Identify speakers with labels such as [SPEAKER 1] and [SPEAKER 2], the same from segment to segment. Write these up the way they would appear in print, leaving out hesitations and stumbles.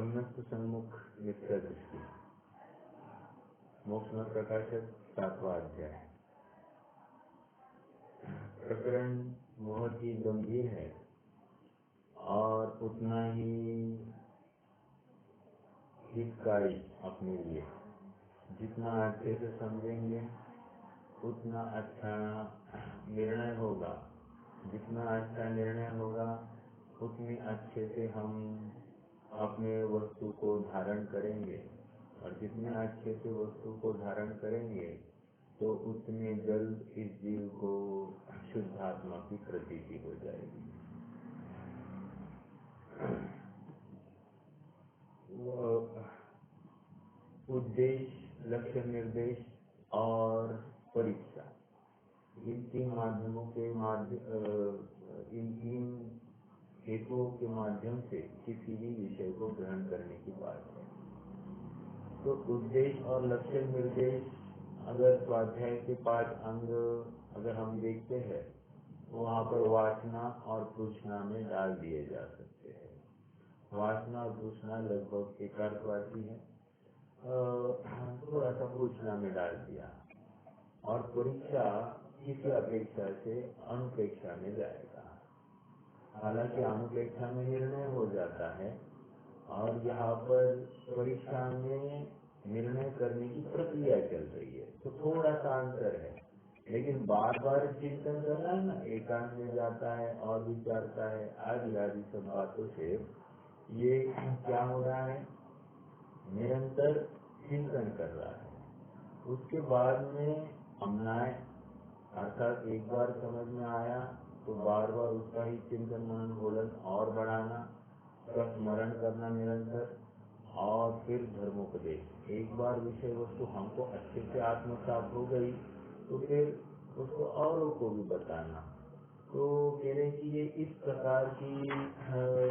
[SPEAKER 1] सम्यक सन्मुख मिथ्या दृष्टि। मोक्ष में प्रकाशक 7वां अध्याय। प्रकरण बहुत ही गंभीर है और उतना ही हितकारी अपने लिए। जितना अच्छे से समझेंगे उतना अच्छा निर्णय होगा, जितना अच्छा निर्णय होगा उतने अच्छे से हम अपने वस्तु को धारण करेंगे, और जितने अच्छे से वस्तु को धारण करेंगे तो उतने जल्द इस जीव को शुद्धात्मा की प्रतीति हो जाएगी। उद्देश्य, लक्ष्य निर्देश और परीक्षा, इन तीन माध्यमों के इन तीन हेतुओं के माध्यम से किसी भी विषय को ग्रहण करने की बात है। तो उद्देश्य और लक्ष्य निर्देश अगर स्वाध्याय के 5 अंग अगर हम देखते हैं तो वहाँ पर वासना और तृष्णा में डाल दिए जा सकते हैं। वासना और तृष्णा लगभग एकार्थवादी है, थोड़ा सा तृष्णा में डाल दिया। और परीक्षा किसी अपेक्षा से अनुपेक्षा में जाएगा। हालांकि अनुपेक्षा में निर्णय हो जाता है और यहाँ पर परीक्षा में निर्णय करने की प्रक्रिया चल रही है, तो थोड़ा सा अंतर है। लेकिन बार बार चिंतन करना है ना, एकांत में जाता है और विचारता है, आदि आदि सब बातों से ये क्या हो रहा है, निरंतर चिंतन कर रहा है। उसके बाद में हमनाए, अर्थात एक बार समझ में आया तो बार बार उसका ही चिंतन मनन घोलन और बढ़ाना, स्मरण करना निरंतर, और फिर धर्मोपदेश। एक बार विषय वस्तु हमको अच्छे से आत्मसात हो गई तो फिर उसको औरों को भी बताना। तो कह रहे कि ये इस प्रकार की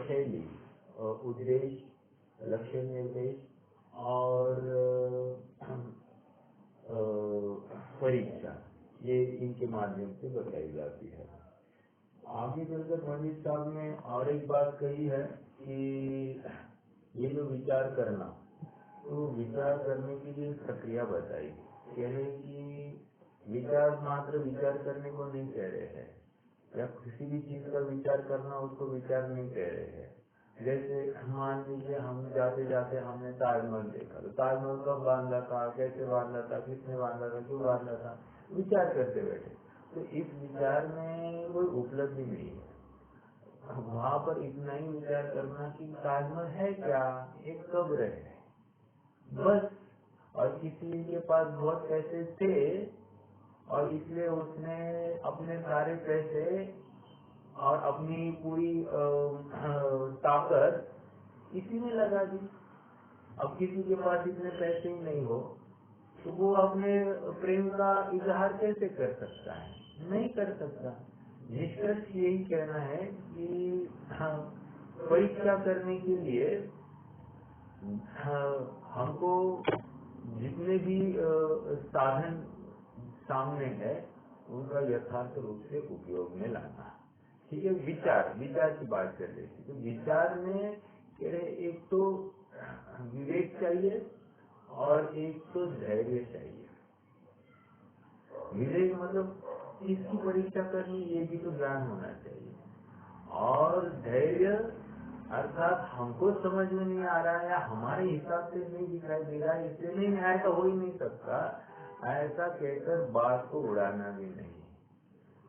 [SPEAKER 1] शैली, उद्देश्य, लक्ष्य निर्देश और परीक्षा, ये इनके माध्यम से बताई जाती है। आगे चलकर पंडित साहब ने और एक बात कही है कि ये जो विचार करना, तो विचार करने की भी प्रक्रिया बताई। कह रहे कि विचार मात्र विचार करने को नहीं कह रहे हैं, या किसी भी चीज का विचार करना उसको विचार नहीं कह रहे हैं। जैसे मान लीजिए हम जाते जाते हमने ताजमहल देखा, तो ताजमहल कब बांधा था, कैसे बांधा था, किसने बांधा था, क्यों बांधा था, विचार करते बैठे। तो इस विचार में कोई उपलब्धि नहीं है। वहाँ पर इतना ही विचार करना कि ताजमहल है क्या, एक कब्र है बस। और किसी के पास बहुत पैसे थे और इसलिए उसने अपने सारे पैसे और अपनी पूरी ताकत इसी में लगा दी। अब किसी के पास इतने पैसे ही नहीं हो तो वो अपने प्रेम का इजहार कैसे कर सकता है, नहीं कर सकता। निष्कर्ष यही कहना है कि परीक्षा करने के लिए हमको जितने भी साधन सामने है उनका यथार्थ रूप से उपयोग में लाना। ठीक है, विचार की बात कर रहे थे। तो विचार में कह रहे एक तो विवेक चाहिए और एक तो धैर्य चाहिए। विवेक मतलब किसकी परीक्षा करनी, ये भी तो ज्ञान होना चाहिए। और धैर्य अर्थात हमको समझ में नहीं आ रहा है या हमारे हिसाब से नहीं दिखाई दे रहा है, इसलिए नहीं आया तो हो ही नहीं सकता, ऐसा कहकर बात को उड़ाना भी नहीं।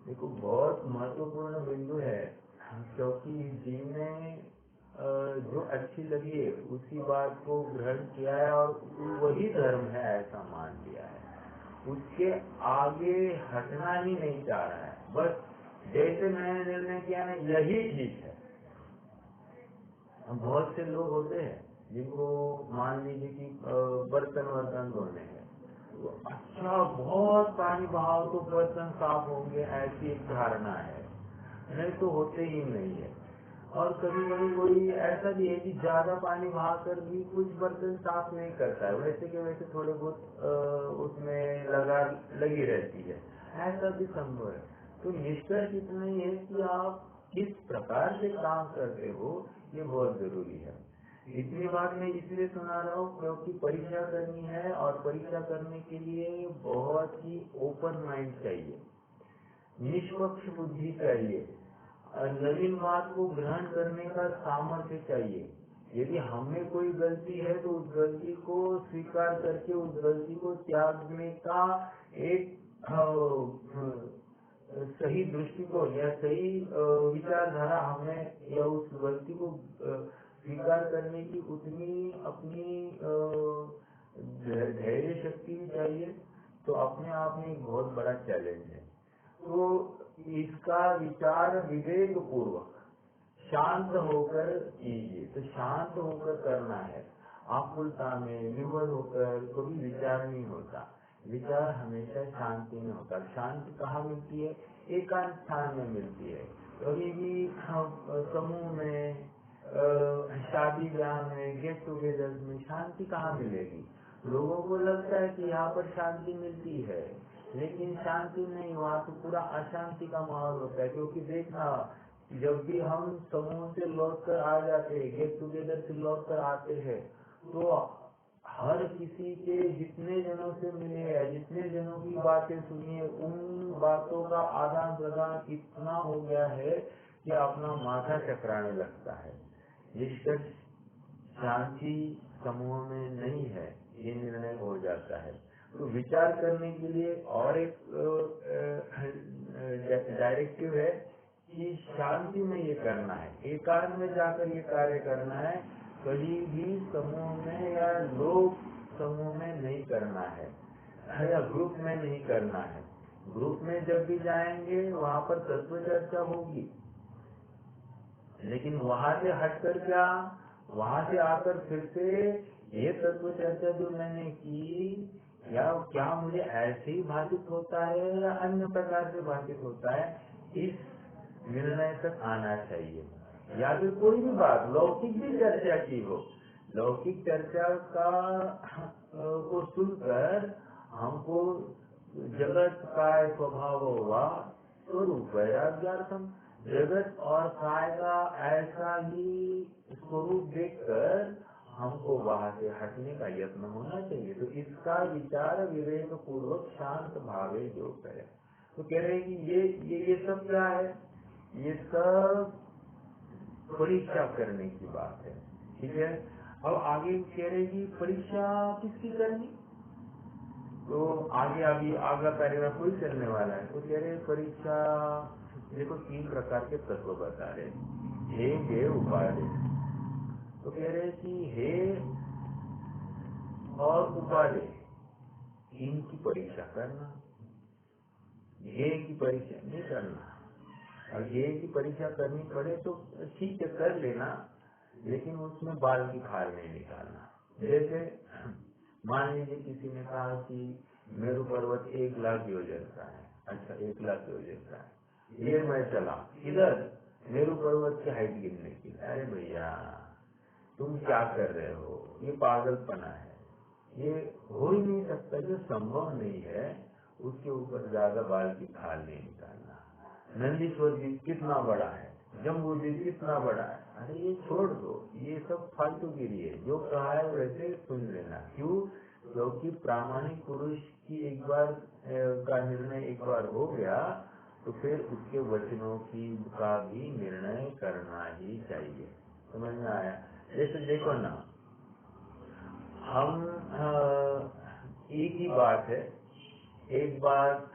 [SPEAKER 1] देखो बहुत महत्वपूर्ण बिंदु है, क्योंकि जीव ने जो अच्छी लगी है उसी बात को ग्रहण किया है और वही धर्म है ऐसा मान लिया है। उसके आगे हटना ही नहीं चाह रहा है। बस जैसे मैंने निर्णय किया ना यही ठीक है। बहुत से लोग होते हैं जिनको मान लीजिए कि बर्तन धोने हैं, तो अच्छा बहुत पानी बहाओ तो बर्तन साफ होंगे, ऐसी एक धारणा है, नहीं तो होते ही नहीं है। और कभी कभी कोई ऐसा भी है कि ज्यादा पानी बहाकर भी कुछ बर्तन साफ नहीं करता है, वैसे के वैसे थोड़े बहुत उसमें लगी रहती है, ऐसा भी संभव है। तो निष्कर्ष इतना ही है कि आप किस प्रकार से काम करते हो ये बहुत जरूरी है। इतनी बात मैं इसलिए सुना रहा हूँ क्योंकि परीक्षा करनी है और परीक्षा करने के लिए बहुत ही ओपन माइंड चाहिए, निष्पक्ष बुद्धि चाहिए, नवीन बात को ग्रहण करने का सामर्थ्य चाहिए। यदि हमें कोई गलती है तो उस गलती को स्वीकार करके उस गलती को त्यागने का एक सही दृष्टिकोण या सही विचारधारा हमें या उस गलती को स्वीकार करने की उतनी अपनी धैर्य शक्ति भी चाहिए। तो अपने आप में एक बहुत बड़ा चैलेंज है। तो इसका विचार विवेक पूर्वक शांत होकर कीजिए। तो शांत होकर करना है। आकुलता में विवल होकर कभी विचार नहीं होता। विचार हमेशा शांति में होता है। शांति कहाँ मिलती है? एकांत स्थान में मिलती है। कभी भी समूह में, शादी ब्याह में, गेट टुगेदर में शांति कहाँ मिलेगी? लोगों को लगता है कि यहाँ पर शांति मिलती है, लेकिन शांति नहीं, वहाँ तो पूरा अशांति का माहौल होता है। क्योंकि देखना, जब भी हम समूह से लौट कर आ जाते हैं, गेट टुगेदर से लौट कर आते हैं, तो हर किसी के जितने जनों से मिले हैं, जितने जनों की बातें सुनी है, उन बातों का आदान प्रदान इतना हो गया है कि अपना माथा चकराने लगता है। निष्कर्ष शांति समूह में नहीं है, ये निर्णय हो जाता है। तो विचार करने के लिए और एक डायरेक्टिव है कि शांति में ये करना है, एकांत में जाकर ये कार्य करना है। कहीं भी समूह में या लोग समूह में नहीं करना है या ग्रुप में नहीं करना है। ग्रुप में जब भी जाएंगे वहाँ पर तत्व चर्चा होगी, लेकिन वहाँ से हटकर क्या, वहाँ से आकर फिर से ये तत्व चर्चा जो मैंने की, या क्या मुझे ऐसे ही भाषित होता है या अन्य प्रकार से भाषित होता है, इस निर्णय तक आना चाहिए। या फिर कोई भी बात लौकिक भी चर्चा की हो, लौकिक चर्चा का को सुनकर हमको जगत का स्वभाव हुआ स्वरूप वैराग्यार्थम, जगत और काय का ऐसा ही स्वरूप देखकर हमको वहाँ से हटने का यत्न होना चाहिए। तो इसका विचार विवेक पूर्वक शांत भावे जो करे। तो कह रहे हैं कि ये सब क्या है? ये सब परीक्षा करने की बात है। ठीक है। अब आगे कह रहे हैं कि परीक्षा किसकी करनी? तो आगे अभी अगला पैराग्राफ कोई चलने वाला है। तो कह रहे परीक्षा, देखो 3 प्रकार के तत्व बता रहे, हे गे उपाधि। तो कह रहे कि हे और उपाधि, इनकी परीक्षा करना, हे की परीक्षा नहीं करना। और हे की परीक्षा करनी पड़े तो ठीक है, कर लेना, लेकिन उसमें बाल की खाल नहीं निकालना। जैसे मान लीजिए किसी ने कहा कि मेरू पर्वत 1 लाख योजन का है। अच्छा, 1 लाख योजन का है, ये मैं चला इधर मेरू पर्वत की हाइट गिनने की। अरे भैया, तुम क्या कर रहे हो? ये पागलपना है, ये हो ही नहीं सकता। जो संभव नहीं है उसके ऊपर ज्यादा बाल की खाल नहीं निकालना। नंदीश्वर जी कितना बड़ा है, जम्बू जी कितना बड़ा है, अरे ये छोड़ दो, ये सब फालतूगिरी है। जो कहा है वैसे सुन लेना। क्यों? क्योंकि प्रामाणिक पुरुष की एक बार का निर्णय एक बार हो गया तो फिर उसके वचनों की का भी निर्णय करना ही चाहिए। समझ में आया? जैसे देखो ना, हम एक ही बात है, एक बात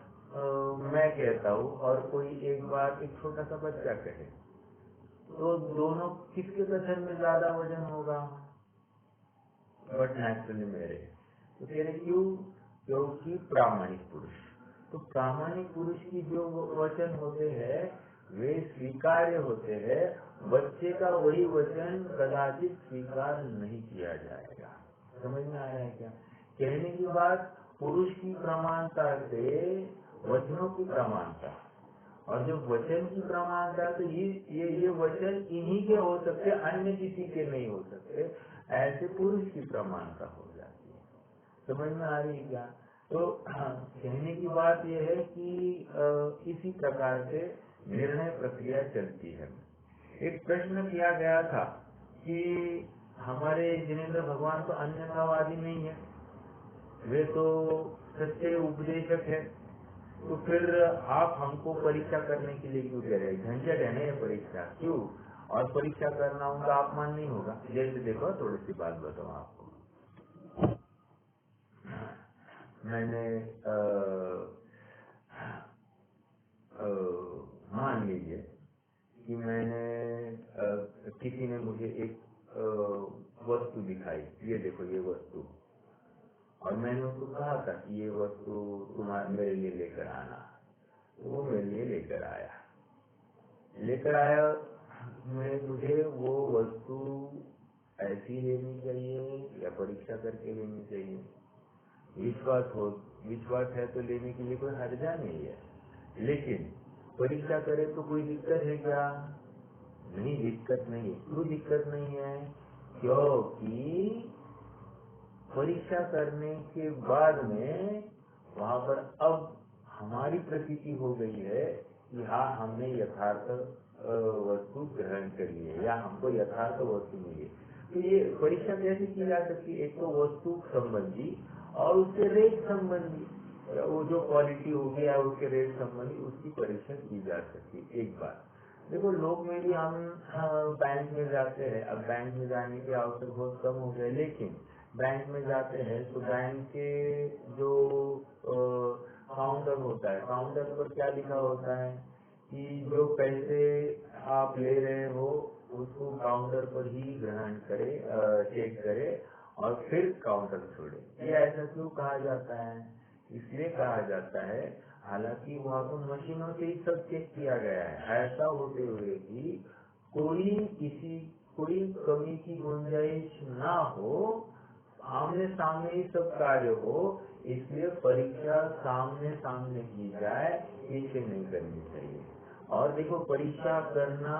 [SPEAKER 1] मैं कहता हूँ और कोई एक बात एक छोटा सा बच्चा कहे, तो दोनों किसके कथन में ज्यादा वजन होगा? बट नेचुरली मेरे। तो कह रहे क्यों? क्योंकि प्रामाणिक पुरुष, तो प्रामाणिक पुरुष की जो वचन होते हैं वे स्वीकार्य होते हैं। बच्चे का वही वचन कदाचित स्वीकार नहीं किया जाएगा। समझ में आया है क्या? कहने की बात पुरुष की प्रमाणता से वचनों की प्रमाणता, और जब वचन की प्रमाणता तो ये वचन इन्हीं के हो सकते, अन्य किसी के नहीं हो सकते। ऐसे पुरुष की प्रमाणता हो जाती है। समझ में आ रही है क्या? तो कहने की बात यह है कि इसी प्रकार से निर्णय प्रक्रिया चलती है। एक प्रश्न किया गया था कि हमारे जिनेंद्र भगवान तो अन्यथावादी नहीं है, वे तो सच्चे उपदेशक है। तो फिर आप हमको परीक्षा करने के लिए क्यों कह रहे हैं? झंझट है ना ये परीक्षा, क्यों? और परीक्षा करना उनका अपमान नहीं होगा? जैसे देखो, थोड़ी सी बात बताऊं आपको। मैंने मान लीजिए कि मैंने किसी ने मुझे एक वस्तु दिखाई, ये देखो ये वस्तु, और मैंने उसको कहा था कि ये वस्तु तुम्हारे मेरे लिए लेकर आना। तो वो मेरे लिए लेकर आया। मैं तुझे वो वस्तु ऐसी लेनी चाहिए या परीक्षा करके लेनी चाहिए? विश्वास है तो लेने के लिए कोई हर्जा नहीं है, लेकिन परीक्षा करे तो कोई दिक्कत है क्या? नहीं, दिक्कत नहीं है। क्यों दिक्कत नहीं है? क्योंकि परीक्षा करने के बाद में वहाँ पर अब हमारी प्रतीति हो गई है कि हाँ, हमने यथार्थ वस्तु ग्रहण करी है या हमको यथार्थ वस्तु मिली। तो ये परीक्षा कैसे की जा सकती है? एक तो वस्तु संबंधी और उसके रेट संबंधी, वो जो क्वालिटी होगी या उसके रेट संबंधी, उसकी परीक्षा की जा सकती है। एक बात देखो, लोग में भी हम बैंक में जाते हैं। अब बैंक में जाने की आवश्यक बहुत कम हो गए, लेकिन बैंक में जाते हैं तो बैंक के जो काउंटर होता है, काउंटर पर क्या लिखा होता है कि जो पैसे आप ले रहे हो उसको काउंटर पर ही ग्रहण करे, चेक करे और फिर काउंटर छोड़े। ये ऐसा क्यों कहा जाता है? इसलिए कहा जाता है, हालांकि वहाँ तो मशीनों से ही सब चेक किया गया है, ऐसा होते हुए भी कोई कमी की गुंजाइश ना हो, आमने सामने ही सब कार्य हो, इसलिए परीक्षा सामने सामने की जाए, पीछे नहीं करनी चाहिए। और देखो, परीक्षा करना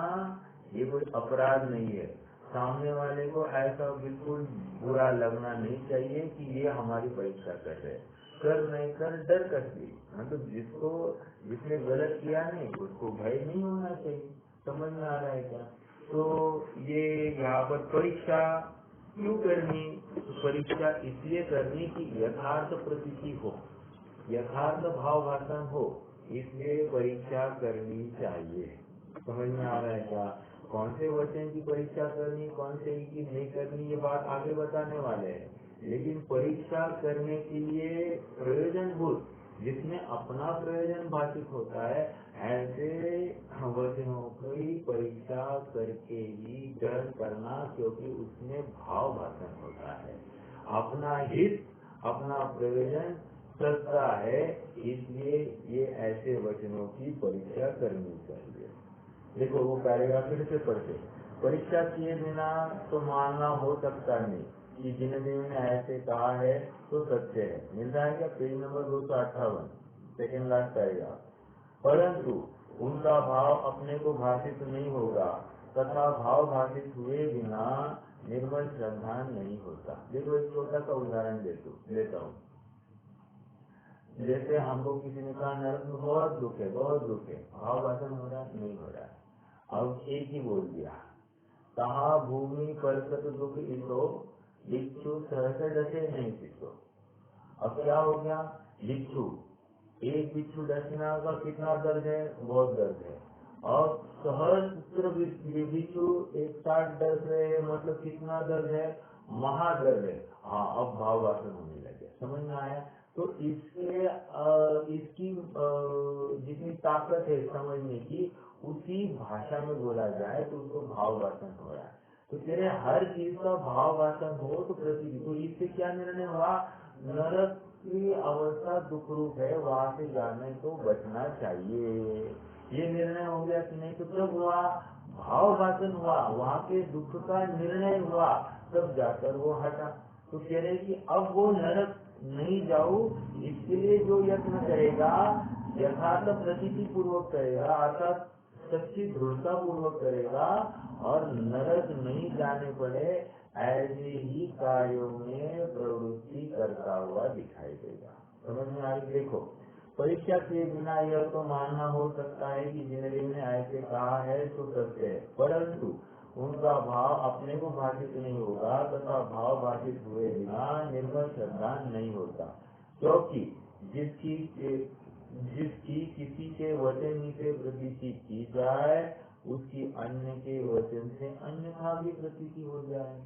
[SPEAKER 1] ये कोई अपराध नहीं है। सामने वाले को ऐसा बिल्कुल बुरा लगना नहीं चाहिए कि ये हमारी परीक्षा कर रहे हैं। कर नहीं कर डर करती, मतलब जिसने गलत किया नहीं उसको भय नहीं होना चाहिए। समझ में आ रहा है क्या? तो ये यहाँ पर परीक्षा क्यों करनी? परीक्षा इसलिए करनी कि यथार्थ प्रतीति हो, यथार्थ भाव भाषण हो, इसलिए परीक्षा करनी चाहिए। समझ में आ रहा है क्या? कौन से वचन की परीक्षा करनी, कौन से की नहीं करनी, ये बात आगे बताने वाले हैं। लेकिन परीक्षा करने के लिए प्रयोजनभूत, जिसमें अपना प्रयोजन भाषित होता है, ऐसे वचनों की परीक्षा करके ही ग्रहण करना, क्योंकि उसमें भाव भाषण होता है, अपना हित, अपना प्रयोजन सत्ता है, इसलिए ये ऐसे वचनों की परीक्षा करनी चाहिए। देखो, वो पैराग्राफ फिर से पढ़ते, परीक्षा किए बिना तो मानना हो सकता नहीं कि जिन्हें ने ऐसे कहा है तो सत्य है। मिलता है क्या? Page number 258, second last paragraph. परंतु उनका भाव अपने को भाषित नहीं होगा तथा भाव भाषित हुए बिना निर्मल श्रद्धा नहीं होता। देखो, एक छोटा सा उदाहरण देता हूँ। जैसे हमको किसी ने कहा नरक में बहुत दुख है, बहुत दुख है, भाव भाषण हो रहा है? नहीं हो रहा है। अब एक ही बोल दिया, कहा भूमि पर सत दुख इसो बिच्छू सहस डसे नहीं सिसो। अब क्या हो गया? बिच्छू, एक बिच्छू डसना का कितना दर्द है? बहुत दर्द है। और सहस्त्र बिच्छू एक साथ डस रहे हैं, मतलब कितना दर्द है? महादर्द है। हाँ, अब भाव भाषण होने लगे। समझ में आया? तो इसकी जितनी ताकत है समझने की, उसी भाषा में बोला जाए तो उसको भाव भाषण हो रहा है। तो तेरे हर चीज का भाव भाषण हो तो प्रतीति। तो इससे क्या निर्णय हुआ? नरक की अवस्था दुख रूप है, वहाँ से जाने को बचना चाहिए, ये निर्णय हो गया कि नहीं? तो जब हुआ भाव भाषण हुआ, वहाँ के दुख का निर्णय हुआ, तब जाकर वो हटा। तो कह रहे कि अब वो नरक नहीं जाऊं, इसके लिए जो यत्न करेगा यथार्थ प्रतीति पूर्वक करेगा, अर्थात सच्ची दृढ़ता पूर्वक करेगा और नरक नहीं जाने पड़े, ऐसे ही कार्यों में प्रवृत्ति करता हुआ दिखाई देगा। समझ में आ रही? देखो, परीक्षा के बिना यह तो मानना हो सकता है कि जिन्हें ने ऐसे कहा है तो सत्य है, परंतु उनका भाव अपने को भाषित नहीं होगा तथा भाव भाषित हुए बिना निर्मल श्रद्धा नहीं होता, क्योंकि जिसकी किसी के वचन ही से प्रतीति की जाए उसकी अन्य के वचन से अन्यथा भी प्रतीति हो जाए।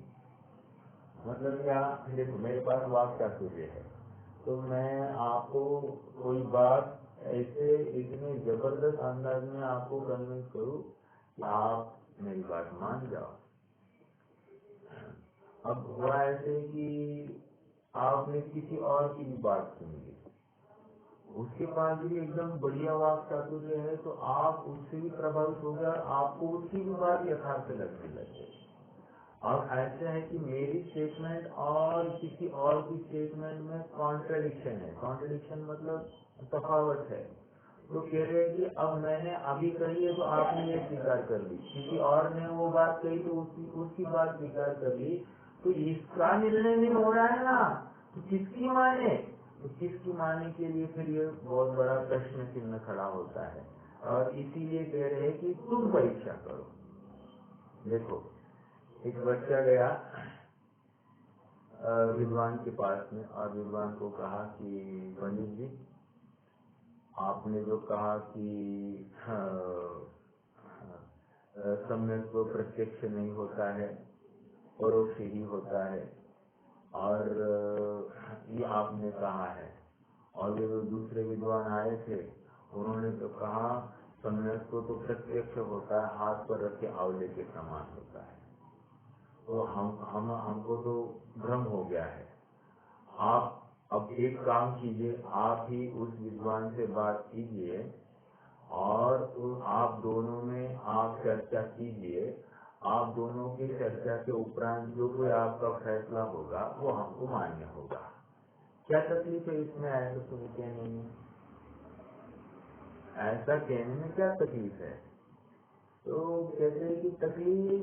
[SPEAKER 1] मतलब क्या, देखो मेरे पास वाक चातुर्य है तो मैं आपको कोई बात ऐसे इतने जबरदस्त अंदाज में आपको कन्विंस करूं कि आप मेरी बात मान जाओ। अब हुआ ऐसे कि आपने किसी और की भी बात सुनी, उसके पास भी एकदम बढ़िया वाक चातुर्य है तो आप उससे भी प्रभावित हो गया, आपको उसकी भी बात यथार्थ लगने लगे। अब ऐसा है कि मेरी स्टेटमेंट और किसी और की स्टेटमेंट में कॉन्ट्रडिक्शन है। कॉन्ट्रडिक्शन मतलब तफावत है। तो कह रहे हैं कि अब मैंने अभी कही है तो आपने ये स्वीकार कर ली, किसी और ने वो बात कही तो उसकी बात स्वीकार कर ली, तो इसका निर्णय नहीं हो रहा है ना, तो किसकी माने? तो किसकी माने के लिए फिर ये बहुत बड़ा प्रश्न चिन्ह खड़ा होता है। और इसीलिए कह रहे हैं कि तुम परीक्षा करो। देखो एक बच्चा गया विद्वान के पास में और विद्वान को कहा कि पंडित जी आपने जो कहा कि सम्यक तो प्रत्यक्ष नहीं होता है, परोक्ष ही होता है, और ये आपने कहा है। और जो दूसरे विद्वान आए थे उन्होंने तो कहा सम्यक तो प्रत्यक्ष होता है, हाथ पर रखे आंवले के समान होता है। तो हमको तो भ्रम हो गया है। आप अब एक काम कीजिए, आप ही उस विद्वान से बात कीजिए और आप दोनों में आप चर्चा कीजिए। आप दोनों की चर्चा के उपरांत जो कोई आपका फैसला होगा वो हमको मान्य होगा। क्या तकलीफ है इसमें? आया तो कहने में, ऐसा कहने में क्या तकलीफ है? तो कहते हैं कि तकलीफ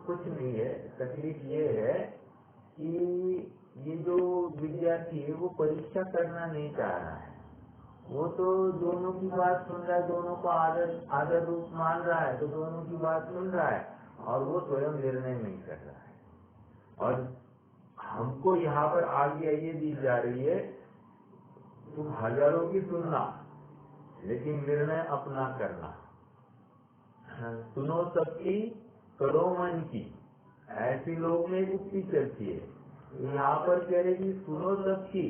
[SPEAKER 1] कुछ नहीं है। तकलीफ ये है कि ये जो विद्यार्थी है वो परीक्षा करना नहीं चाह रहा है। वो तो दोनों की बात सुन रहा है, दोनों को आदर रूप मान रहा है, तो दोनों की बात सुन रहा है और वो स्वयं निर्णय नहीं कर रहा है। और हमको यहाँ पर आज्ञा ये दी जा रही है तुम हजारों की सुनना लेकिन निर्णय अपना करना। सुनो सबकी करो मन की, ऐसी लोग में एक उक्ति चलती है। यहाँ पर कह रहे कि सुनो सबकी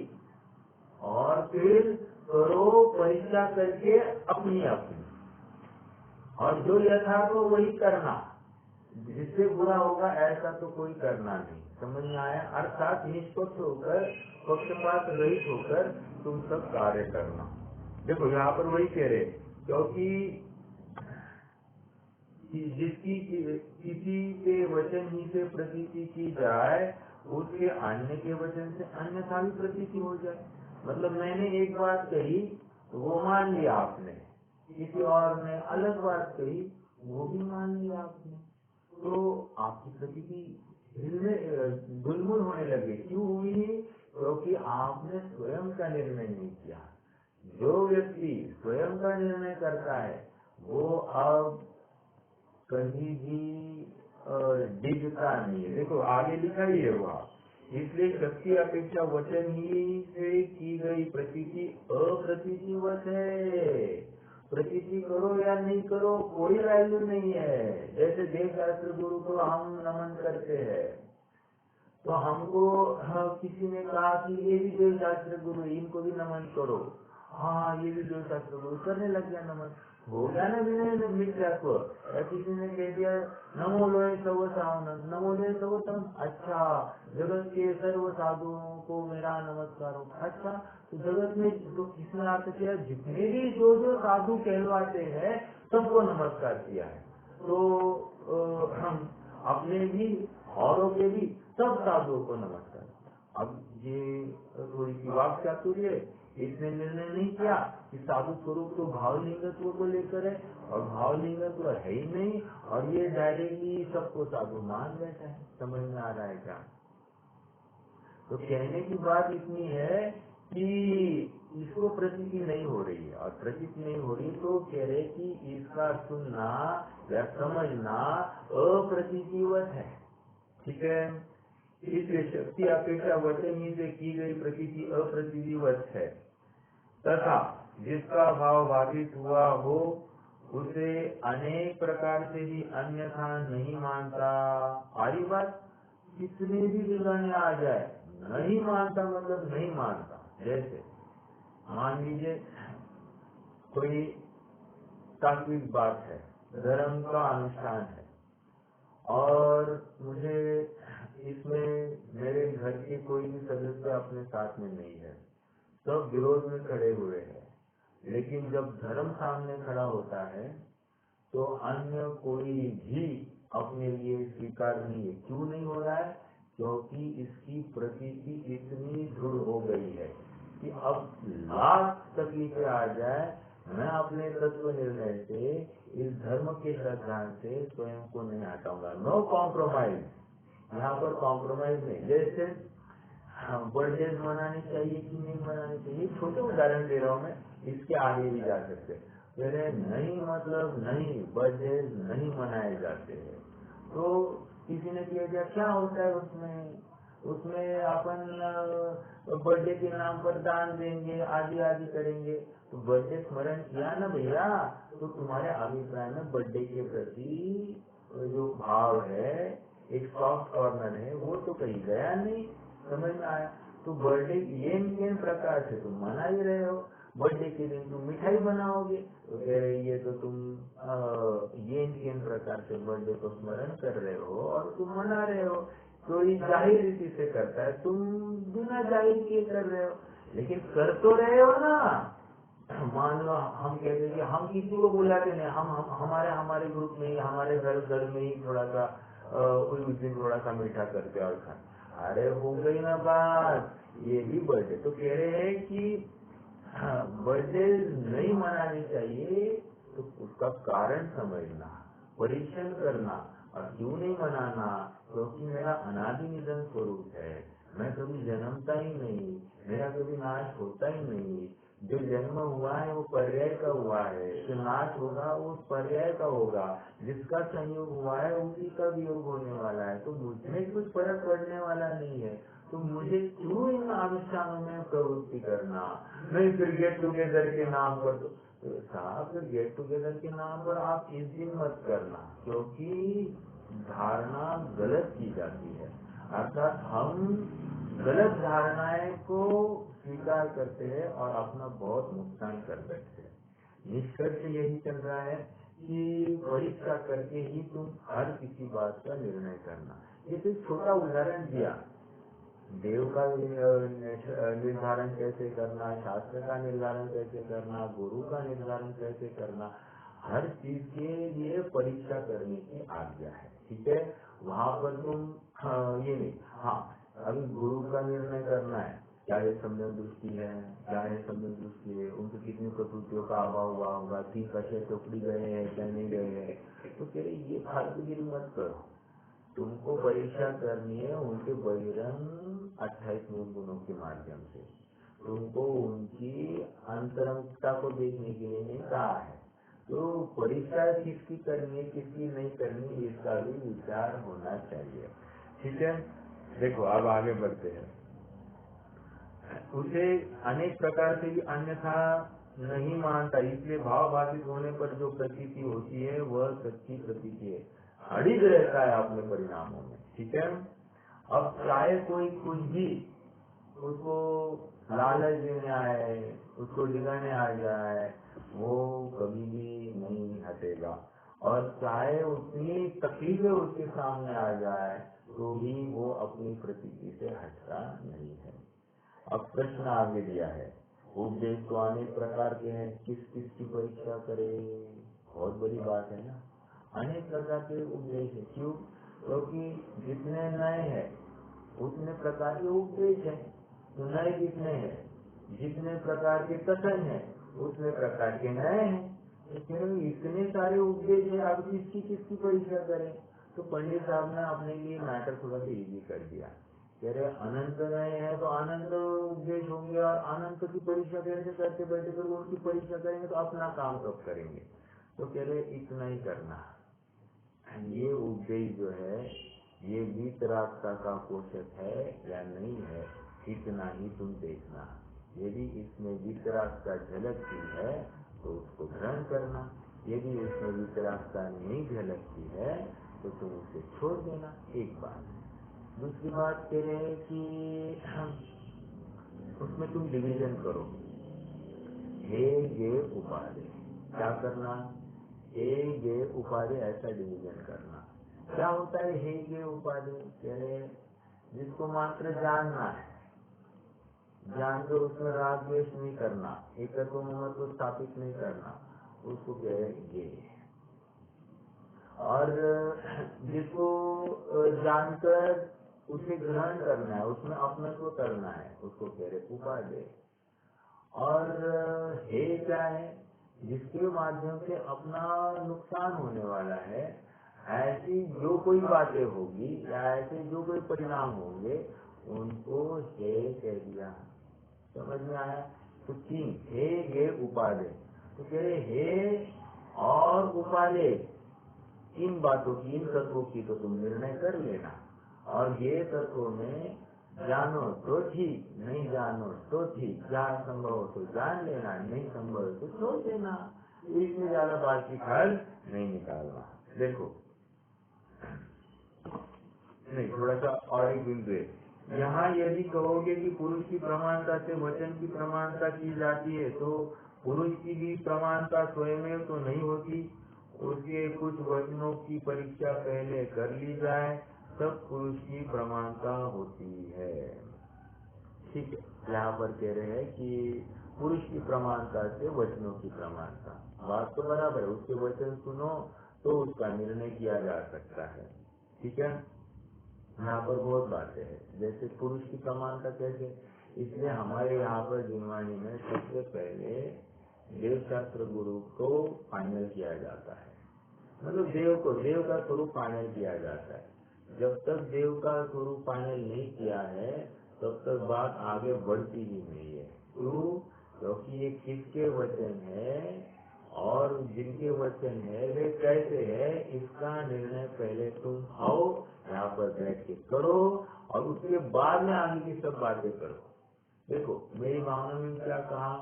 [SPEAKER 1] और फिर करो परीक्षा करके अपनी अपनी, और जो यथार्थ हो वही करना, जिससे बुरा होगा ऐसा तो कोई करना नहीं। समझ में आया? अर्थात निष्पक्ष होकर, पक्षपात रहित होकर तुम सब कार्य करना। देखो यहाँ पर वही कह रहे, क्योंकि जिसकी किसी के वचन ही से प्रतीति की जाए उसके अन्य के वचन से अन्यथा भी प्रतीति हो जाए। मतलब मैंने एक बात कही वो मान लिया आपने, किसी और ने अलग बात कही वो भी मान लिया आपने, तो आपकी प्रतीति गुलमुल होने लगी। क्यों हुई? क्योंकि आपने स्वयं का निर्णय नहीं किया। जो व्यक्ति स्वयं का निर्णय करता है वो अब कहीं भी डिगता नहीं है। देखो आगे लिखा ही है वहाँ, इसलिए शक्ति अपेक्षा वचन ही से की गई प्रतीति अप्रतीतिवत है। प्रतीति करो या नहीं करो कोई वैल्यू नहीं है। जैसे देव शास्त्र गुरु को हम नमन करते हैं तो हमको किसी ने कहा कि ये भी देव शास्त्र गुरु, इनको भी नमन करो। हाँ ये भी देव शास्त्र गुरु, करने लग गया नमन, हो गया ना विनय मिथ्यात्व। किसी ने कह दिया नमो लोहे सर्व सावनम, नमो लोहे सर्व तम, अच्छा जगत के सर्व साधुओं को मेरा नमस्कार हो। अच्छा तो जगत में तो किसने अर्थ किया? जितने भी जो जो साधु कहलवाते हैं सबको नमस्कार किया है। तो हम अपने भी औरों के भी सब साधुओं को नमस्कार। अब ये थोड़ी सी वाक चातुर्य, इसने निर्णय नहीं किया कि साधु स्वरूप तो भावलिंगत्व को लेकर है और भावलिंगत्व है ही नहीं, और ये डायरेक्टली सबको साधु मान बैठा है। समझ में आ रहा है क्या? तो कहने की बात इतनी है कि इसको प्रतीति नहीं हो रही है, और प्रतीति नहीं हो रही तो कह रहे कि इसका सुनना या समझना अप्रतीतिवत है। ठीक है, इसलिए शक्ति अपेक्षा वचनी से की गई प्रतीति अप्रतीतिवत है, तथा जिसका भाव बाधित हुआ हो उसे अनेक प्रकार से भी अन्यथा नहीं मानता। आई बात, कितने भी दिलाने आ जाए नहीं मानता, मतलब नहीं मानता। जैसे मान लीजिए कोई तात्विक बात है, धर्म का अनुष्ठान है, और मुझे इसमें मेरे घर के कोई भी सदस्य अपने साथ में नहीं है, सब विरोध में खड़े हुए हैं, लेकिन जब धर्म सामने खड़ा होता है तो अन्य कोई भी अपने लिए स्वीकार नहीं है। क्यों नहीं हो रहा है? क्योंकि इसकी प्रतीति इतनी दृढ़ हो गई है कि अब लाख तकलीफें आ जाए, मैं अपने तत्व निर्णय से इस धर्म के सिद्धांत से स्वयं को नहीं हटाऊंगा। नो कॉम्प्रोमाइज, यहाँ पर कॉम्प्रोमाइज नहीं। जैसे बर्थडे मनानी चाहिए कि नहीं मनानी चाहिए, छोटे उदाहरण दे रहा हूँ मैं, इसके आगे भी जा सकते। मेरे नहीं, मतलब नहीं, बर्थडे नहीं मनाए जाते हैं। तो किसी ने कह दिया क्या होता है उसमें अपन बर्थडे के नाम पर दान देंगे, आदि आदि करेंगे। तो बर्थडे स्मरण किया ना भैया, तो तुम्हारे अभिप्राय में बर्थडे के प्रति जो भाव है, एक सॉफ्ट कॉर्नर है, वो तो कहीं गया नहीं। समझ में आया? तो बर्थडे ये प्रकार से तुम मना ही रहे हो। बर्थडे के दिन तुम मिठाई बनाओगे तो कह रहे ये तो तुम ये प्रकार से बर्थडे को स्मरण कर रहे हो और तुम मना रहे हो। तो ये जाहिर रीति से करता है, तुम बिना जाहिर किए कर रहे हो, लेकिन कर तो रहे हो ना। मान लो हम कहते हैं कि हम किसी को बुलाते नहीं, हम हमारे ग्रुप में, हमारे घर में ही थोड़ा सा उस दिन थोड़ा सा मीठा करते और खाते। अरे हो गई ना बात, ये भी बर्थडे। तो कह रहे हैं कि बर्थडे नहीं मनानी चाहिए, तो उसका कारण समझना, परीक्षण करना, और क्यों नहीं मनाना, क्योंकि मेरा अनादि निधन स्वरूप है, मैं कभी जन्मता ही नहीं, मेरा कभी नाश होता ही नहीं। जो जन्म हुआ है वो पर्याय का हुआ है, जो नाश होगा वो पर्याय का होगा, जिसका संयोग हुआ है उसी का वियोग होने वाला है। तो मुझमें कुछ फर्क पड़ने वाला नहीं है, तो मुझे क्यों इन अनुष्ठानों में प्रवृत्ति करना। नहीं, फिर गेट टुगेदर के नाम पर तो साहब, फिर गेट टुगेदर के नाम पर आप इस दिन मत करना, क्योंकि धारणा गलत की जाती है। अर्थात हम गलत धारणाएं को स्वीकार करते हैं और अपना बहुत नुकसान कर बैठते हैं। निष्कर्ष यही चल रहा है कि परीक्षा करके ही तुम हर किसी बात का निर्णय करना। जैसे छोटा उदाहरण दिया, देव का निर्धारण कैसे करना, शास्त्र का निर्धारण कैसे करना, गुरु का निर्धारण कैसे करना, हर चीज के लिए परीक्षा करने की आज्ञा है। ठीक है, वहाँ पर तुम ये नहीं, हाँ अभी गुरु का निर्णय करना है, क्या ये सम्यक दृष्टि है, क्या ये सम्यक दृष्टि है, उनकी कितनी प्रकृतियों का अभाव हुआ होगा, 3 कशे टुकड़ी गए हैं क्या नहीं गए हैं। तो कह रहे ये फालतूगिरी मत करो, तुमको परीक्षा करनी है उनके बहिरंग 28 मूल गुणों के माध्यम से, तुमको उनकी अंतरंगता को देखने के लिए नहीं कहा है। तो परीक्षा किसकी करनी है किसकी नहीं करनी, इसका भी विचार होना चाहिए। ठीक है, देखो अब आगे बढ़ते हैं। उसे अनेक प्रकार से भी अन्यथा नहीं मानता, इसलिए भाव बाधित होने पर जो प्रतीति होती है वह सच्ची प्रतीति है, अड़िग रहता है अपने परिणामों में। ठीक है, अब चाहे कोई कुछ भी उसको लालच देने आए, उसको डिगाने आ जाए, वो कभी भी नहीं हटेगा, और चाहे उतनी तकलीफें उसके सामने आ जाए तो भी वो अपनी प्रतीति से हटता नहीं है। अब प्रश्न आगे दिया है, उपदेश तो अनेक प्रकार के हैं, किस किस की परीक्षा करे, बहुत बड़ी बात है ना। अनेक प्रकार के उपदेश है, क्यों? क्योंकि जितने नए हैं उतने प्रकार के उपदेश हैं। तो नए कितने हैं, जितने प्रकार के कथन हैं उतने प्रकार के नए हैं। तो फिर इतने सारे उपदेश है, अब किसकी किसकी परीक्षा करें। तो पंडित साहब ने अपने लिए मैटर थोड़ा सा इजी कर दिया कह रहे अनंत नहीं है तो अनंत उपदेश होंगे, और अनंत की परीक्षा कैसे करते बैठे, फिर उनकी परीक्षा करेंगे तो अपना काम कब करेंगे। तो कह रहे इतना ही करना, ये उपदेश जो है ये वीतरागता का पोषक है या नहीं है, इतना ही तुम देखना। यदि इसमें वीतरागता झलकती है तो उसको ग्रहण करना, यदि इसमें वीतरागता नहीं झलकती है तो तुम उसे छोड़ देना। एक बात। दूसरी बात कह रहे हैं कि उसमें तुम डिवीजन करो, हे गे उपाधि। क्या करना, हे गे उपाधि ऐसा डिवीजन करना। क्या होता है हे गे उपाधि, कह रहे जिसको मात्र जानना है, जानकर उसमें राग द्वेष नहीं करना, एकत्व ममत्व को स्थापित नहीं करना, उसको कह रहे गे। और जिसको जानकर उसे ग्रहण करना है, उसमें अपने को करना है, उसको कह रहे उपाधि। और हे क्या है, जिसके माध्यम से अपना नुकसान होने वाला है, ऐसी जो कोई बातें होगी या ऐसे जो कोई परिणाम होंगे उनको हे कह दिया। समझ में आया। तो तीन हे गे उपाधि, तो कह रहे हे और उपाधि, इन बातों की, इन तत्वों की तो तुम निर्णय कर लेना, और ये तत्वों में जानो तो ठीक, नहीं जानो तो ठीक, जहाँ संभव हो तो जान लेना, नहीं संभव हो तो छोड़ देना, इसमें ज्यादा बात की खल नहीं निकालना। देखो नहीं, थोड़ा सा और एक बिंदु है यहाँ। यदि कहोगे कि पुरुष की प्रमाणता से वचन की प्रमाणता की जाती है, तो पुरुष की भी प्रमाणता स्वयं तो नहीं होती, उसके कुछ वचनों की परीक्षा पहले कर ली जाए तब पुरुष की प्रमाणता होती है। ठीक है, यहाँ पर कह रहे हैं कि पुरुष की प्रमाणता से वचनों की प्रमाणता, बात तो बराबर है, उसके वचन सुनो तो उसका निर्णय किया जा सकता है। ठीक है, यहाँ पर बहुत बातें हैं, जैसे पुरुष की समानता कैसे, इसलिए हमारे यहाँ पर जिनवाणी में सबसे पहले देव शास्त्र गुरु को फाइनल किया जाता है, मतलब देव का स्वरूप फाइनल किया जाता है। जब तक देव का स्वरूप फाइनल नहीं किया है तब तक बात आगे बढ़ती ही नहीं है। क्यों? क्योंकि ये किसके वचन है और जिनके वचन है वे कैसे है, इसका निर्णय पहले तुम आओ यहाँ पर बैठ के करो, और उसके बाद में आगे की सब बातें करो। देखो मेरी भावना में क्या कहा,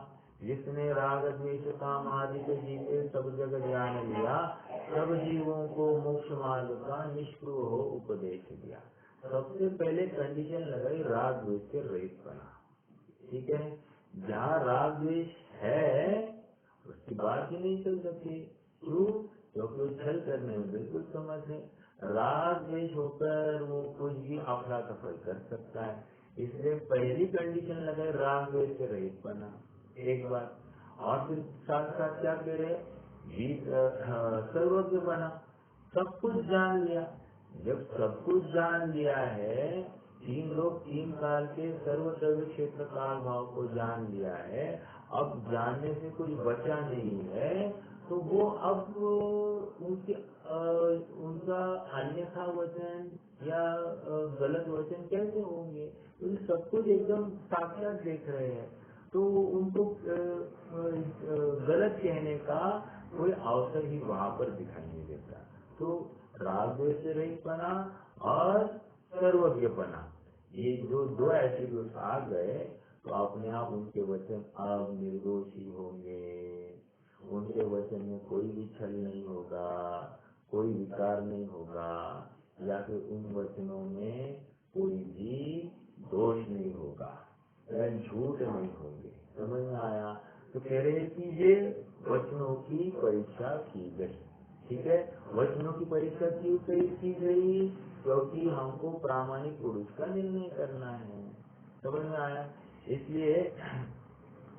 [SPEAKER 1] जिसने राग द्वेष काम आदि के जीते सब जगह जान लिया, सब जीवों को मोक्ष मार्ग का निष्क्रिय हो उपदेश दिया। सबसे पहले कंडीशन लगाई राग द्वेष से रहित बना। ठीक है, जहाँ राग द्वेष है उसकी बात ही नहीं चल सकती। क्यों? क्योंकि वो छल करने में बिल्कुल समझ है, राग द्वेष होकर वो कुछ भी अफरा तफर कर सकता है, इसलिए पहली कंडीशन लगाए राग द्वेष से रहित बना। एक बात, और फिर साथ साथ क्या कह रहे, सर्वज्ञ बना, सब कुछ जान लिया। जब सब कुछ जान लिया है, तीन लोग तीन काल के सर्वद्रव्य क्षेत्र काल भाव को जान लिया है, अब जानने से कुछ बचा नहीं है, तो वो अब उनका अन्यथा वचन या गलत वचन कैसे होंगे, क्योंकि सब कुछ एकदम साक्षात देख रहे हैं, तो उनको गलत कहने का कोई अवसर ही वहाँ पर दिखाई नहीं देता। तो राग द्वेष से रहित बना और सर्वज्ञ बना, ये जो दो एट्रीब्यूट आ गए तो अपने आप उनके वचन अब निर्दोष ही होंगे, उनके वचन में कोई भी छल नहीं होगा, कोई विकार नहीं होगा, या फिर उन वचनों में कोई भी दोष नहीं होगा, झूठ नहीं होंगे। समझ में आया? तो कह रहे कि ये वचनों की परीक्षा की गई। ठीक है, वचनों की परीक्षा क्यों की गई? क्योंकि हमको प्रामाणिक पुरुष का निर्णय करना है। समझ में आया? इसलिए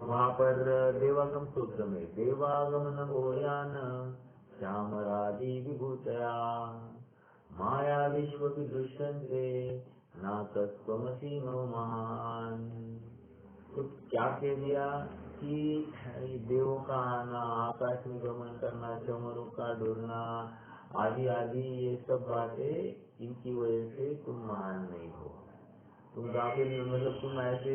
[SPEAKER 1] वहाँ पर देवागम सूत्र में देवागम न भोयान श्यामरादि विभूतया माया विश्व की दृश्यन्ते ना तत्त्वमसि नो महान। तो क्या कह दिया कि देवों का आना, आकाश में गमन करना, चमरों का डुरना आदि आदि ये सब बातें, इनकी वजह से तुम महान नहीं हो। तुम गाफिल मतलब तुम ऐसे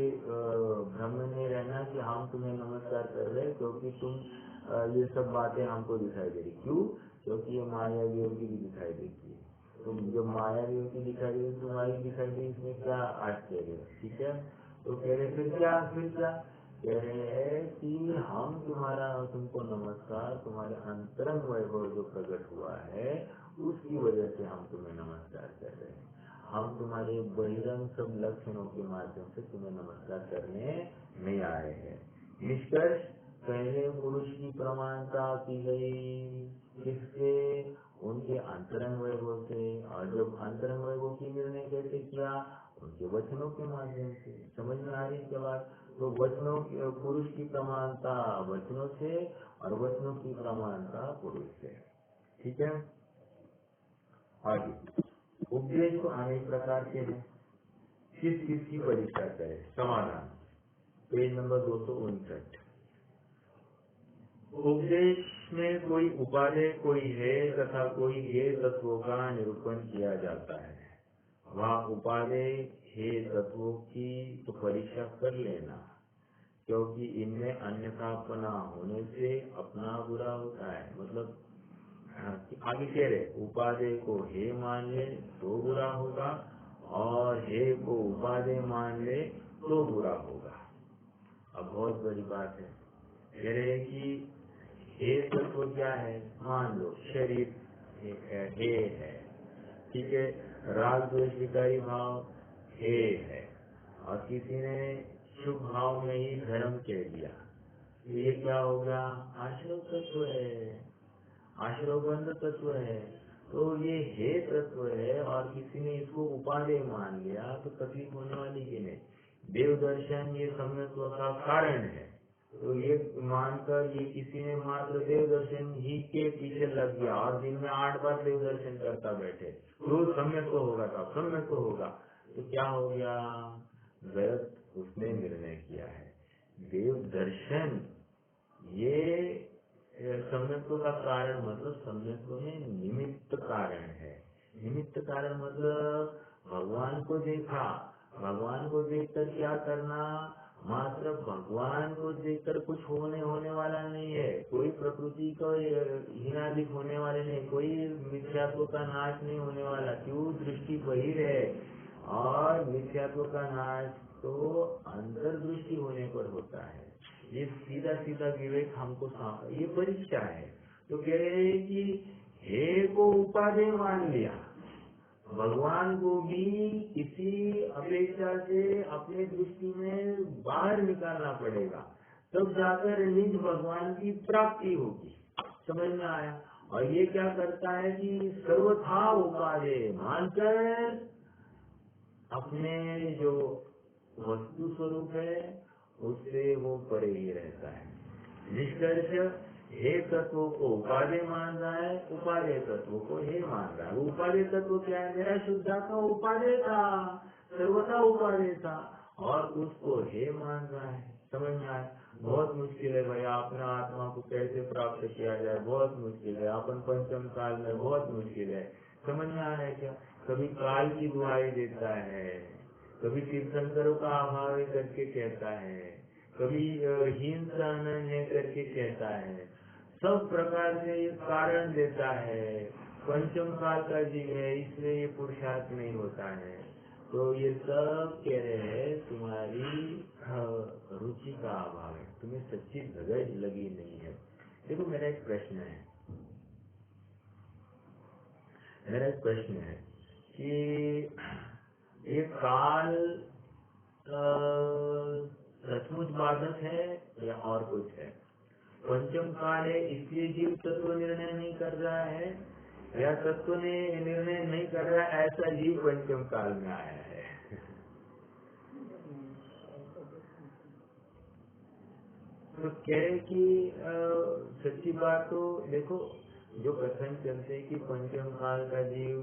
[SPEAKER 1] भ्रम में नहीं रहना कि हम तुम्हें नमस्कार कर रहे हैं, क्योंकि तुम ये सब बातें हमको दिखाई दे रही। क्यों? क्योंकि ये मायावियों की भी दिखाई देती है। तुम जब मायावियों की दिखाई दे तुम्हारी दिखाई दे, इसमें क्या आश्चर्य है? ठीक है, तो कह रहे फिर क्या कह रहे हैं कि हम तुम्हारा तुमको नमस्कार, तुम्हारे अंतरंग वैभव जो प्रकट हुआ है उसकी वजह से हम तुम्हें नमस्कार कर रहे हैं। हम तुम्हारे बहिरंग सब लक्षणों के माध्यम से तुम्हें नमस्कार करने नहीं आए हैं। निष्कर्ष, पहले पुरुष की प्रमाणता की गई किससे? उनके अंतरंग वैभव से। और जब अंतरंग वैभव की निर्णय कैसे किया? उनके वचनों के माध्यम से। समझ में आ रही है बात? तो वचनों पुरुष की प्रमाणता वचनों से और वचनों की प्रमाणता पुरुष से। ठीक है, आगे उपदेश तो अनेक प्रकार के हैं। किस किस की परीक्षा करें? समाधान, पेज नंबर 259। उपदेश में कोई उपादेय कोई है तथा कोई हे तत्वों का निरूपण किया जाता है। वहाँ उपादेय हे तत्वों की तो परीक्षा कर लेना, क्योंकि इनमें अन्यथापना होने से अपना बुरा होता है। मतलब आगे कह रहे उपादेय को हे मान ले तो बुरा होगा, और हे को उपादेय मान ले तो बुरा होगा। अब बहुत बड़ी बात है, कह रहे कि हे तत्व क्या है? मान लो शरीर हे है, ठीक है, राग द्वेष विकारी भाव हे है, और किसी ने शुभ भाव में ही धर्म कह दिया, तो ये क्या होगा? आश्रव तत्व है, आश्रवबंध तत्व है। तो ये हे तत्व है और किसी ने इसको उपादेय मान लिया तो तकलीफ होने वाली की नहीं। देव दर्शन ये सम्यत्व का कारण है, तो ये मानकर ये किसी ने मात्र देव दर्शन ही के पीछे लग गया और दिन में 8 बार देव दर्शन करता बैठे, रोज सम्यत्व होगा था, सम्यत्व होगा, तो क्या हो गया? गलत उसने निर्णय किया है। देव दर्शन ये सम्यत्व का कारण, मतलब सम्यत्व में निमित्त कारण है। निमित्त कारण मतलब भगवान को देखा, भगवान को देखकर क्या करना? मात्र भगवान को देखकर कुछ होने वाला नहीं है, कोई प्रकृति को हीनाधिक होने वाले नहीं, कोई मिथ्यात्व का नाश नहीं होने वाला। क्यों? दृष्टि बहिर है, और मिथ्यात्व का नाश तो अंतर्दृष्टि होने पर होता है। ये सीधा सीधा विवेक हमको ये परीक्षा है। तो कह रहे हैं कि हे को उपादेय मान लिया, भगवान को भी किसी अपेक्षा से अपने दृष्टि में बाहर निकालना पड़ेगा, तब जाकर निज भगवान की प्राप्ति होगी। समझ में आया? और ये क्या करता है कि सर्वथा उपादेय मानकर अपने जो वस्तु स्वरूप है उससे वो परे ही रहता है। निष्कर्ष, हे तत्व को उपादेय मान रहा है, उपादेय तत्व को हे मान रहा है। उपादेय तत्व क्या है? मेरा शुद्धात्मा उपादेय था, सर्वथा उपादेय था, और उसको हे मान रहा है। समझ में आए? बहुत मुश्किल है भाई, अपने आत्मा को कैसे प्राप्त किया जाए, बहुत मुश्किल है। अपन पंचम काल में बहुत मुश्किल है। समझ में आ रहा है क्या? कभी काल की दुहाई देता है, कभी तीर्थंकरों का अभाव करके कहता है, कभी हीन सहन है करके कहता है, सब प्रकार से कारण देता है। पंचम काल का जीव है, इसलिए ये पुरुषार्थ नहीं होता है। तो ये सब कह रहे हैं तुम्हारी रुचि का अभाव है, तुम्हें सच्ची धगड़ लगी नहीं है। देखो मेरा एक प्रश्न है, कि ये काल सचमुच बाधक है या और कुछ है? पंचम काल है इसलिए जीव तत्व निर्णय नहीं कर रहा है, या तत्व ने निर्णय नहीं कर रहा है ऐसा जीव पंचम काल में आया है? तो कहे कि सच्ची बात तो देखो, जो कथन चलते हैं कि पंचम काल का जीव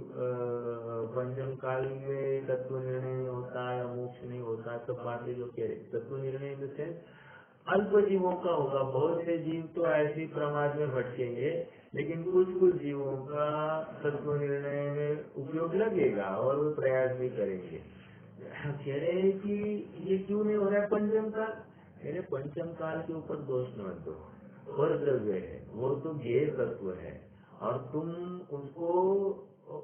[SPEAKER 1] पंचम काल में तत्व निर्णय नहीं होता या मोक्ष नहीं होता, सब बातें जो कह रहे तत्व निर्णय में से अल्प जीवों का होगा। बहुत से जीव तो ऐसी प्रमाद में भटकेंगे, लेकिन कुछ जीवों का तत्व निर्णय में उपयोग लगेगा और वो प्रयास भी करेंगे। कह रहे हैं कि ये क्यों नहीं हो रहा है पंचम काल। कह रहे पंचम काल के ऊपर दोष मत दो, और द्रव्य है वो तो ज्ञेय तत्व है, और तुम उसको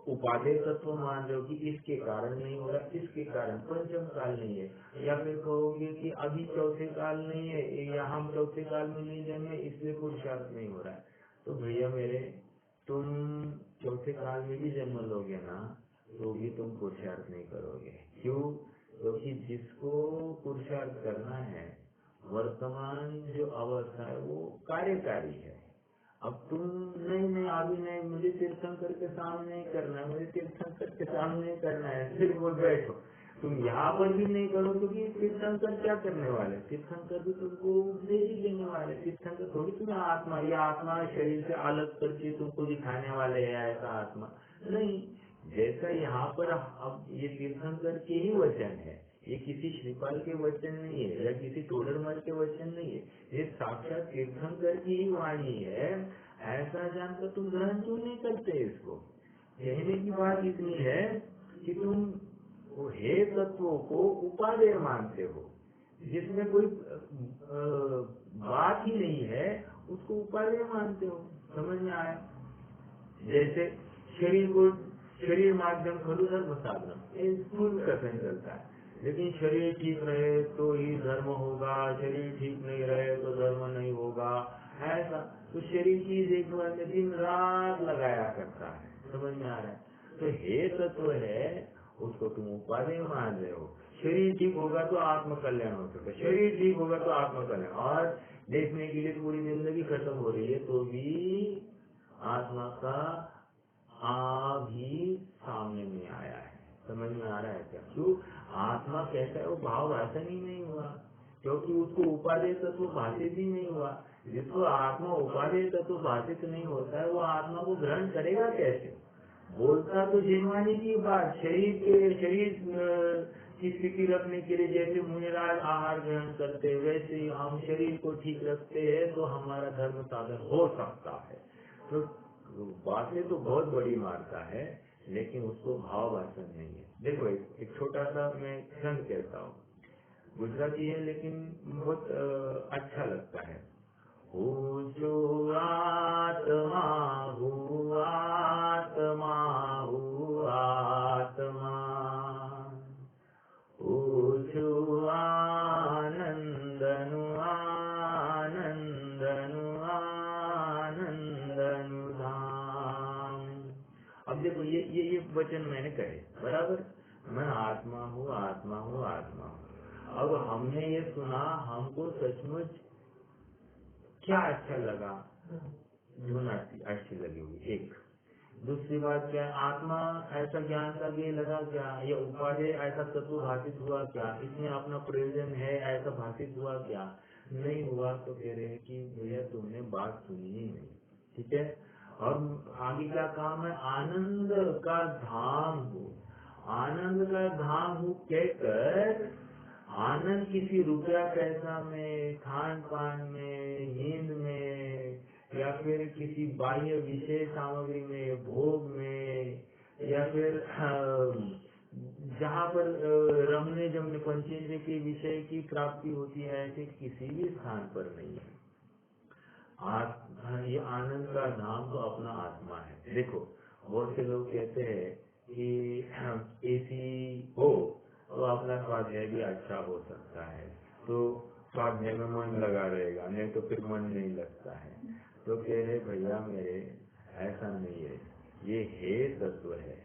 [SPEAKER 1] उपादेय तत्व मान रहे हो कि इसके कारण नहीं हो रहा, इसके कारण पंचम काल नहीं है। या फिर कहोगे कि अभी चौथे काल नहीं है, या हम चौथे काल में नहीं जन्मे इसलिए पुरुषार्थ नहीं हो रहा है। तो भैया मेरे, तुम चौथे काल में भी जन्म लोगे ना तो भी तुम पुरुषार्थ नहीं करोगे। क्यों? क्योंकि जिसको पुरुषार्थ करना है, वर्तमान जो अवस्था है वो कार्यकारी है। अब तुम नहीं अभी नहीं, मुझे तीर्थंकर के सामने नहीं करना है, मुझे तीर्थंकर के सामने नहीं करना है, फिर वो बैठो। तुम यहाँ पर भी नहीं करो क्योंकि तीर्थंकर क्या करने वाले, तीर्थंकर भी तुमको उपदेश ही देने वाले। तीर्थंकर थोड़ी तुम्हें आत्मा, ये आत्मा शरीर से अलग करके तुमको दिखाने वाले है, ऐसा आत्मा नहीं। जैसा यहाँ पर अब ये तीर्थंकर के ही वचन है, ये किसी श्रीपाल के वचन नहीं है या किसी टोडरमल के वचन नहीं है, ये साक्षात तीर्थंकर की ही वाणी है। ऐसा जानकर तुम ग्रहण क्यों नहीं करते इसको? कहने की बात इतनी है कि तुम वो हे तत्वों को उपादेय मानते हो, जिसमें कोई बात ही नहीं है उसको उपादेय मानते हो। समझ में आया? जैसे शरीर को शरीर माध्यम खलु धर्म साधन, ये स्थूल कथन चलता है, लेकिन शरीर ठीक रहे तो ही धर्म होगा, शरीर ठीक नहीं रहे तो धर्म नहीं होगा, ऐसा। तो शरीर की देखभाल में दिन रात लगाया करता है। समझ में आ रहा है? तो हे तत्व है उसको तुम उपादेय मान रहे हो। शरीर ठीक होगा तो आत्म कल्याण हो सकता है, शरीर ठीक होगा तो आत्म कल्याण, और देखने के लिए पूरी जिंदगी खत्म हो रही है तो भी आत्मा का भी सामने में आया है। समझ में आ रहा है क्या? क्यों? आत्मा कैसा है वो भाव ऐसा नहीं हुआ, क्योंकि उसको उपादेय तत्व भाषित ही नहीं हुआ। जिसको आत्मा उपादेय तत्व भाषित नहीं होता है वो आत्मा को ग्रहण करेगा कैसे? बोलता तो जिनवानी की बात, शरीर की स्थिति रखने के लिए जैसे मुनिराज आहार ग्रहण करते हैं, वैसे ही हम शरीर को ठीक रखते हैं तो हमारा धर्म साधन हो सकता है। तो बातें तो बहुत बड़ी मारता है, लेकिन उसको भाव भाषण नहीं है। देखो एक छोटा सा मैं छंद कहता हूँ, गुजराती है लेकिन बहुत अच्छा लगता है। जो आत्मा हूँ आत्मा हूँ आत्मा, जो आनंदनु आनंदनु आनंदनु धाम। अब देखो ये वचन मैंने कहे बराबर, मैं आत्मा हूँ आत्मा हूँ आत्मा हूँ। अब हमने ये सुना, हमको सचमुच क्या अच्छा लगा, धुन अच्छी लगी हुई। एक दूसरी बात क्या, आत्मा ऐसा ज्ञान का ये लगा क्या, या उपादेय ऐसा तत्व भाषित हुआ क्या, इसमें अपना प्रयोजन है ऐसा भाषित हुआ क्या? नहीं हुआ। तो कह रहे हैं कि भैया तुमने बात सुनी ही नहीं। ठीक है। और आगे क्या काम है, आनंद का धाम हो, आनंद का धाम हो कहकर आनंद किसी रुपया पैसा में, खान पान में, नींद में, या फिर किसी बाह्य विषय सामग्री में, भोग में, या फिर जहाँ पर रमने जमने पंचेंद्रिय के विषय की प्राप्ति होती है, ऐसे किसी भी स्थान पर नहीं है। ये आनंद का धाम तो अपना आत्मा है। देखो बहुत से लोग कहते हैं कि एसी हो तो अपना स्वाध्याय भी अच्छा हो सकता है, तो स्वाध्याय में मन लगा रहेगा, नहीं तो फिर मन नहीं लगता है। तो कह रहे भैया मेरे, ऐसा नहीं है, ये हे तत्व है,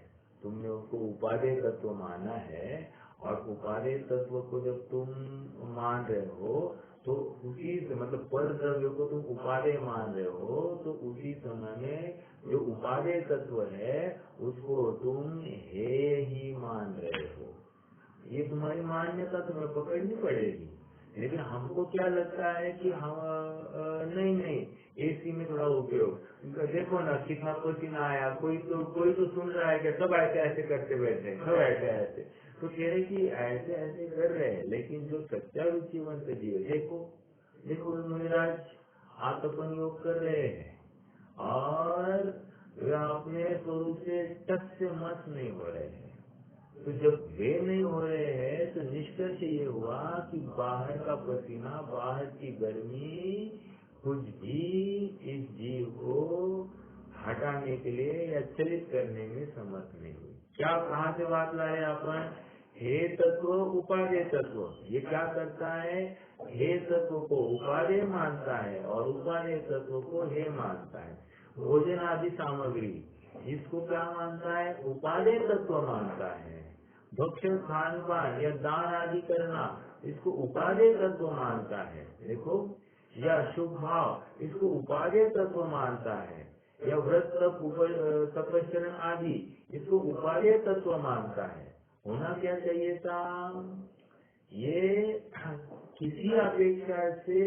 [SPEAKER 1] तुमने उसको उपादेय तत्व माना है, और उपादेय तत्व को जब तुम मान रहे हो तो उसी मतलब पर द्रव्य को तुम उपादेय मान रहे हो, तो उसी समय में जो उपादेय तत्व है उसको तुम हे ही मान रहे हो। ये तुम्हारी मान्यता तुम्हें पकड़नी पड़ेगी। लेकिन हमको क्या लगता है कि हम नहीं एसी में थोड़ा उपयोग, देखो ना कितना पसीना आया, कोई तो सुन रहा है कि सब ऐसे ऐसे करते बैठे, सब ऐसे ऐसे। तो कह रहे कि ऐसे ऐसे कर रहे हैं, लेकिन जो सच्चा रुचिवंत जीव, देखो मुनिराज आत्मन योग कर रहे हैं और वे अपने स्वरूप से टच से मत नहीं हो रहे हैं। तो जब वे नहीं हो रहे हैं तो निष्कर्ष ये हुआ कि बाहर का पसीना, बाहर की गर्मी कुछ भी इस जीव को हटाने के लिए या चलित करने में समर्थ नहीं हुई। क्या कहाँ से बात लाए अपन? हे तत्व उपादेय तत्व, ये क्या करता है? हे तत्व को उपादेय मानता है और उपादेय तत्व को हे मानता है। भोजन आदि सामग्री इसको क्या मानता है? उपादेय तत्व मानता है। भक्षण, खान पान या दान आदि करना इसको उपादेय तत्व मानता है। देखो, या शुभ भाव इसको उपादेय तत्व मानता है, या व्रत तपस्या आदि इसको उपादेय तत्व मानता है। होना क्या चाहिए था? ये किसी अपेक्षा से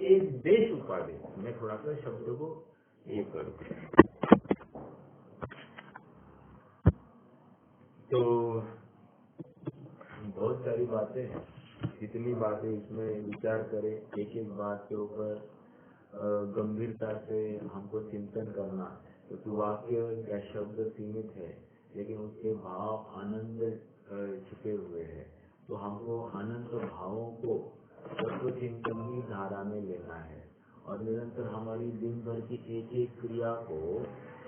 [SPEAKER 1] एक देश उपादेय। मैं थोड़ा सा शब्द को ये करूँ तो बहुत सारी बातें हैं। जितनी बातें इसमें विचार करें, एक एक बात के ऊपर गंभीरता से हमको चिंतन करना, क्योंकि वाक्य या शब्द सीमित है लेकिन उसके भाव आनंद छिपे हुए हैं। तो हमको अनंत भावों को तत्व चिंतन की धारा में लेना है और निरंतर हमारी दिन भर की एक एक क्रिया को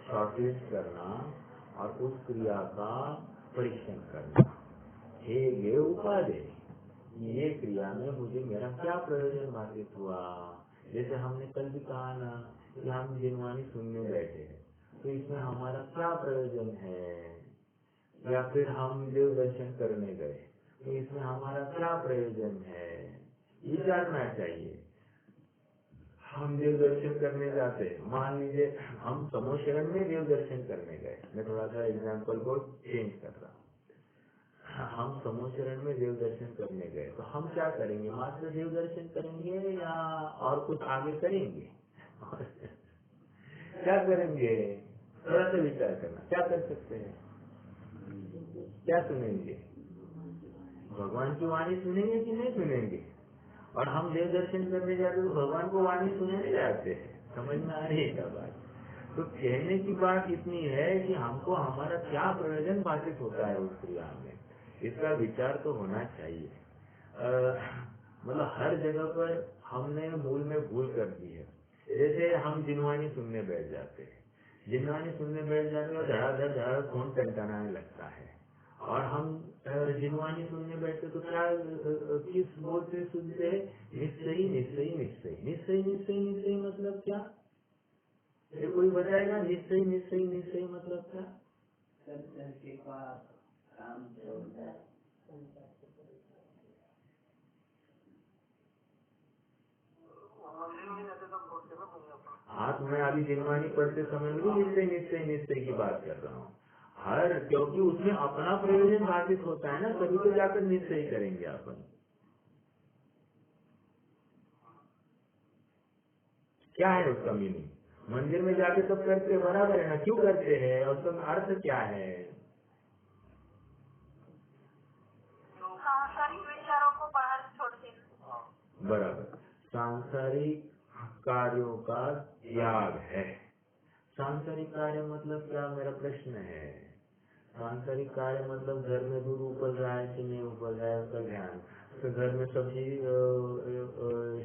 [SPEAKER 1] शॉर्टलिस्ट करना और उस क्रिया का परीक्षण करना। हे गे उपादेय, ये क्रिया में मुझे मेरा क्या प्रयोजन भाषित हुआ? जैसे हमने कल भी कहा ना कि हम जिनवानी सुनने बैठे हैं, तो इसमें हमारा क्या प्रयोजन है? या फिर हम देव दर्शन करने गए, तो इसमें हमारा क्या प्रयोजन है? ये जानना चाहिए। हम देव दर्शन करने जाते, मान लीजिए हम समोशरण में देव दर्शन करने गए, मैं थोड़ा सा एग्जाम्पल को चेंज कर रहा हूँ। हम समोचरण में देव दर्शन करने गए, तो हम क्या करेंगे? मात्र देव दर्शन करेंगे या और कुछ आगे करेंगे? क्या करेंगे? थोड़ा सा विचार करना, क्या कर सकते हैं? क्या सुनेंगे? भगवान की वाणी सुनेंगे कि नहीं सुनेंगे? और हम देव दर्शन करने जाते तो भगवान को वाणी सुनने जाते हैं। समझ में आ रही है क्या बात? तो कहने की बात इतनी है कि हमको हमारा क्या प्रयोजन भाषित होता है उस क्रिया में, इसका विचार तो होना चाहिए। मतलब हर जगह पर हमने मूल में भूल कर दी है। जैसे हम जिनवानी सुनने बैठ जाते हैं, जिनवानी सुनने बैठ जाते और धड़ाधड़ खून टंटाने लगता है, और हम जिनवानी सुनने बैठते तो क्या किस बोल से सुनते? निश्चयी निश्चयी निश्चयी निश्चयी निश्चयी निश्चयी मतलब क्या? ये कोई बताएगा? निश्चयी निश्चयी निश्चयी मतलब क्या? हाँ, तो मैं अभी जिनवानी पढ़ते समय भी निश्चय निश्चय निश्चय की बात कर रहा हूँ। हर, क्योंकि उसमें अपना प्रयोजन भाषित होता है ना, तभी तो जाकर निश्चय करेंगे अपन। क्या है उसका मीनिंग? मंदिर में जाके तब करते बराबर है ना, क्यों करते हैं और उसका अर्थ क्या है? सांसारिक विचारों को बाहर छोड़ देना। बराबर, सांसारिक कार्यों का त्याग है। सांसारिक कार्य मतलब क्या, मेरा प्रश्न है? सांसारिक कार्य मतलब घर में दूध उपज रहा है कि नहीं उपज रहा है उसका ध्यान, तो घर में सब्जी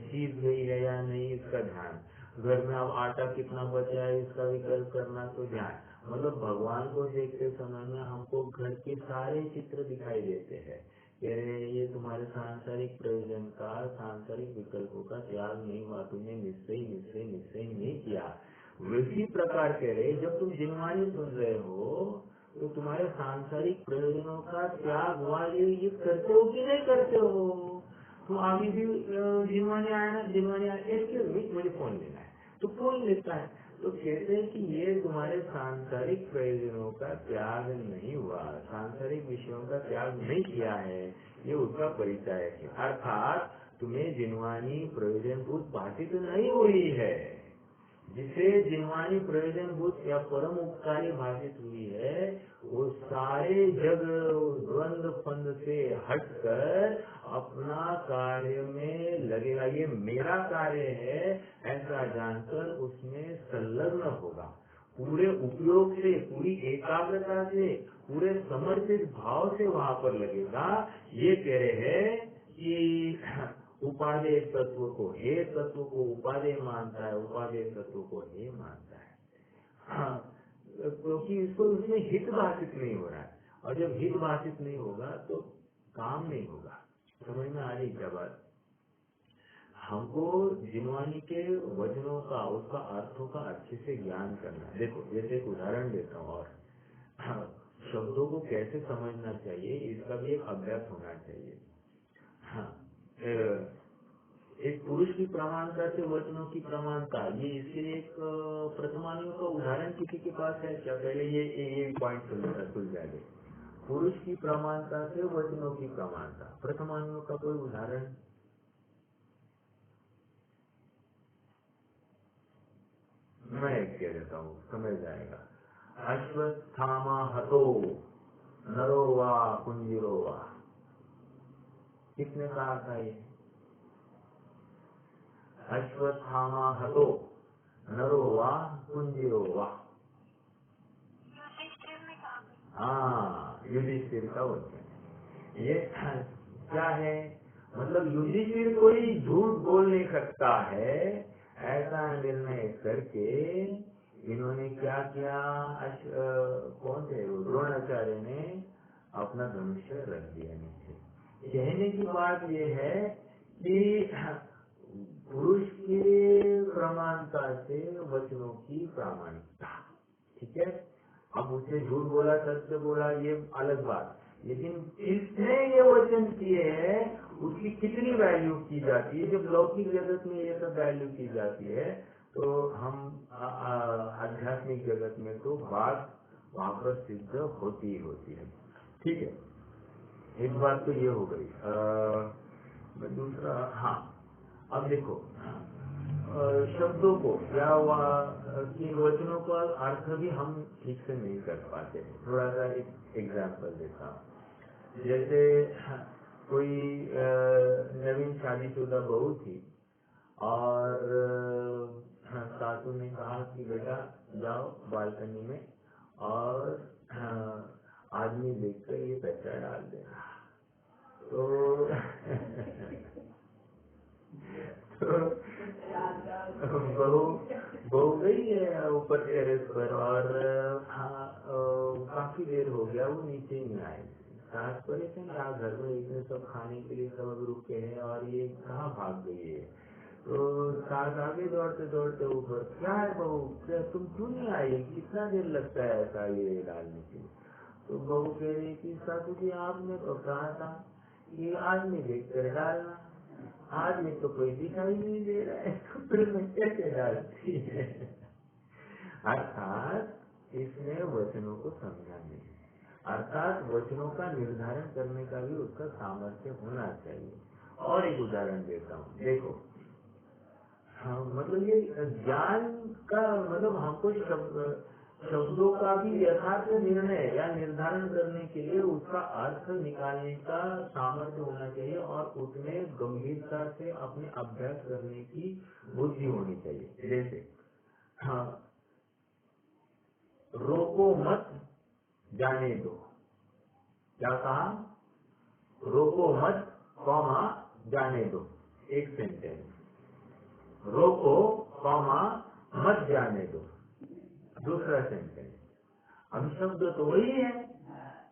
[SPEAKER 1] सीज गई है या नहीं इसका ध्यान, घर में अब आटा कितना बचा है इसका विकल्प करना तो ध्यान। मतलब भगवान को देखते समय में हमको घर के सारे चित्र दिखाई देते हैं। ये तुम्हारे सांसारिक प्रयोजन का, सांसारिक विकल्पों का त्याग नहीं हुआ, तुमने निश्चय निश्चय निश्चय नहीं किया। वैसी प्रकार कह रहे, जब तुम जिनवानी सुन रहे हो तो तुम्हारे सांसारिक प्रयोजनों का त्याग हुआ, ये करते हो कि नहीं करते हो? तुम अभी भी जिनवानी आया ना, जिनवानी आया, मुझे फोन लेना है, तो फोन लेता है। तो कहते हैं कि ये तुम्हारे सांसारिक प्रयोजनों का त्याग नहीं हुआ, सांसारिक विषयों का त्याग नहीं किया है, ये उसका परिचय है। अर्थात तुम्हें जिनवानी प्रयोजनभूत भाषित नहीं हुई है। जिसे जिनवानी प्रयोजनभूत या परम उपकारी भाषित हुई है, वो सारे जग द्वंद्व फंद से हटकर अपना कार्य में लगेगा। ये मेरा कार्य है ऐसा जानकर उसमें संलग्न होगा। पूरे उपयोग से, पूरी एकाग्रता से, पूरे समर्पित भाव से वहां पर लगेगा। ये कह रहे हैं कि उपादेय तत्व को हे तत्व को उपादेय मानता है, उपादेय तत्व को हे मानता है। हाँ, क्योंकि इसको उसमें हित भाषित नहीं हो रहा है, और जब हित भाषित नहीं होगा तो काम नहीं होगा। समझ में आ रही क्या बात? हमको जिनवानी के वचनों का, उसका अर्थों का अच्छे से ज्ञान करना है। देखो जैसे एक उदाहरण देता हूँ, और हाँ, शब्दों को कैसे समझना चाहिए इसका भी एक अभ्यास होना चाहिए। हाँ, एक पुरुष की प्रमाणता से वचनों की प्रमाणता, ये इसके लिए एक प्रथमानियों का उदाहरण किसी के पास है क्या? पहले ये पॉइंट खुल जाए। पुरुष की प्रमाणता से वचनों की प्रमाणता, प्रथमानियों का कोई उदाहरण? मैं एक कह देता हूँ, समझ जाएगा। अश्वत्थामा हतो नरो वा कुंजिरो वा, किसने कहा था ये? अश्वत्थामा हतो नरो वा कुंजिरो वा। हाँ, युधिष्ठिर का वचन। ये क्या है? मतलब युधिष्ठिर कोई झूठ बोल नहीं सकता है, ऐसा निर्णय करके इन्होंने क्या किया? कौन थे? द्रोणाचार्य ने अपना धनुष्य रख दिया नीचे। कहने की बात यह है कि पुरुष की प्रमाणता से वचनों की प्रामाणिकता, ठीक है। अब उसने झूठ बोला, सत्य बोला, ये अलग बात, लेकिन इसने ये वचन किए हैं, उसकी कितनी वैल्यू की जाती है? जब लौकिक जगत में ये सब वैल्यू की जाती है, तो हम आध्यात्मिक जगत में तो बात वहां पर सिद्ध होती ही होती है। ठीक है, एक बात तो ये हो गई। दूसरा, हाँ, अब देखो शब्दों को या कि वचनों का अर्थ भी हम ठीक से नहीं कर पाते। थोड़ा सा एक एग्जाम्पल देता हूँ। जैसे कोई नवीन शादीशुदा बहू थी, और सासू ने कहा कि बेटा जाओ बालकनी में और आदमी देखकर ये कचरा डाल देना। तो बहू बहू गई है ऊपर टेरेस पर, और काफी देर हो गया वो नीचे ही नहीं आई। सास परेशान, यहाँ घर में इतने सब खाने के लिए सब रुके हैं और ये कहाँ भाग गई है। तो सास आगे दौड़ते दौड़ते ऊपर, क्या है बहू, क्या तुम क्यों नहीं आई, कितना देर लगता है ऐसा ये डालने के लिए? तो बहू कह रही कि सासू जी आपने तो कहा था कि आदमी देख कर डालना, आदमी तो कोई दिखाई नहीं दे रहा है, तो फिर मैं कैसे डालती है? अर्थात इसमें वचनों को समझा नहीं, अर्थात वचनों का निर्धारण करने का भी उसका सामर्थ्य होना चाहिए। और एक उदाहरण देता हूँ, देखो हाँ, मतलब ये ज्ञान का मतलब हमको शब्दों का भी यथार्थ निर्णय या निर्धारण करने के लिए उसका अर्थ निकालने का सामर्थ्य होना चाहिए, और उसमें गंभीरता से अपने अभ्यास करने की बुद्धि होनी चाहिए। जैसे हाँ, रोको मत जाने दो, क्या कहा? रोको मत कौमा जाने दो, एक सेंटेंस। रोको कौमा मत जाने दो, दूसरा सेंटेंस। अब शब्द तो वही है,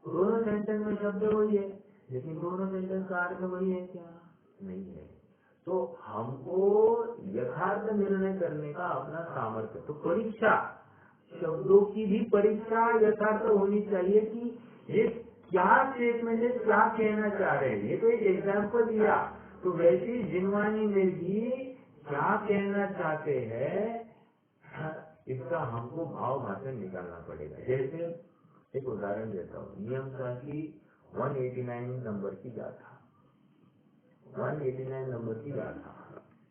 [SPEAKER 1] दोनों सेंटेंस में शब्द वही है, लेकिन दोनों सेंटेंस का अर्थ वही है क्या? नहीं है। तो हमको यथार्थ निर्णय करने का अपना सामर्थ्य, तो परीक्षा, शब्दों की भी परीक्षा यथार्थ होनी चाहिए कि ये क्या स्टेटमेंट है, क्या कहना चाह रहे हैं। ये तो एक एग्जाम्पल दिया, तो वैसे ही जिनवानी में भी क्या कहना चाहते हैं, इसका हमको भाव भाषण निकालना पड़ेगा। जैसे एक उदाहरण देता हूँ, नियम की 189 नंबर की गाथा, 189 नंबर की गाथा,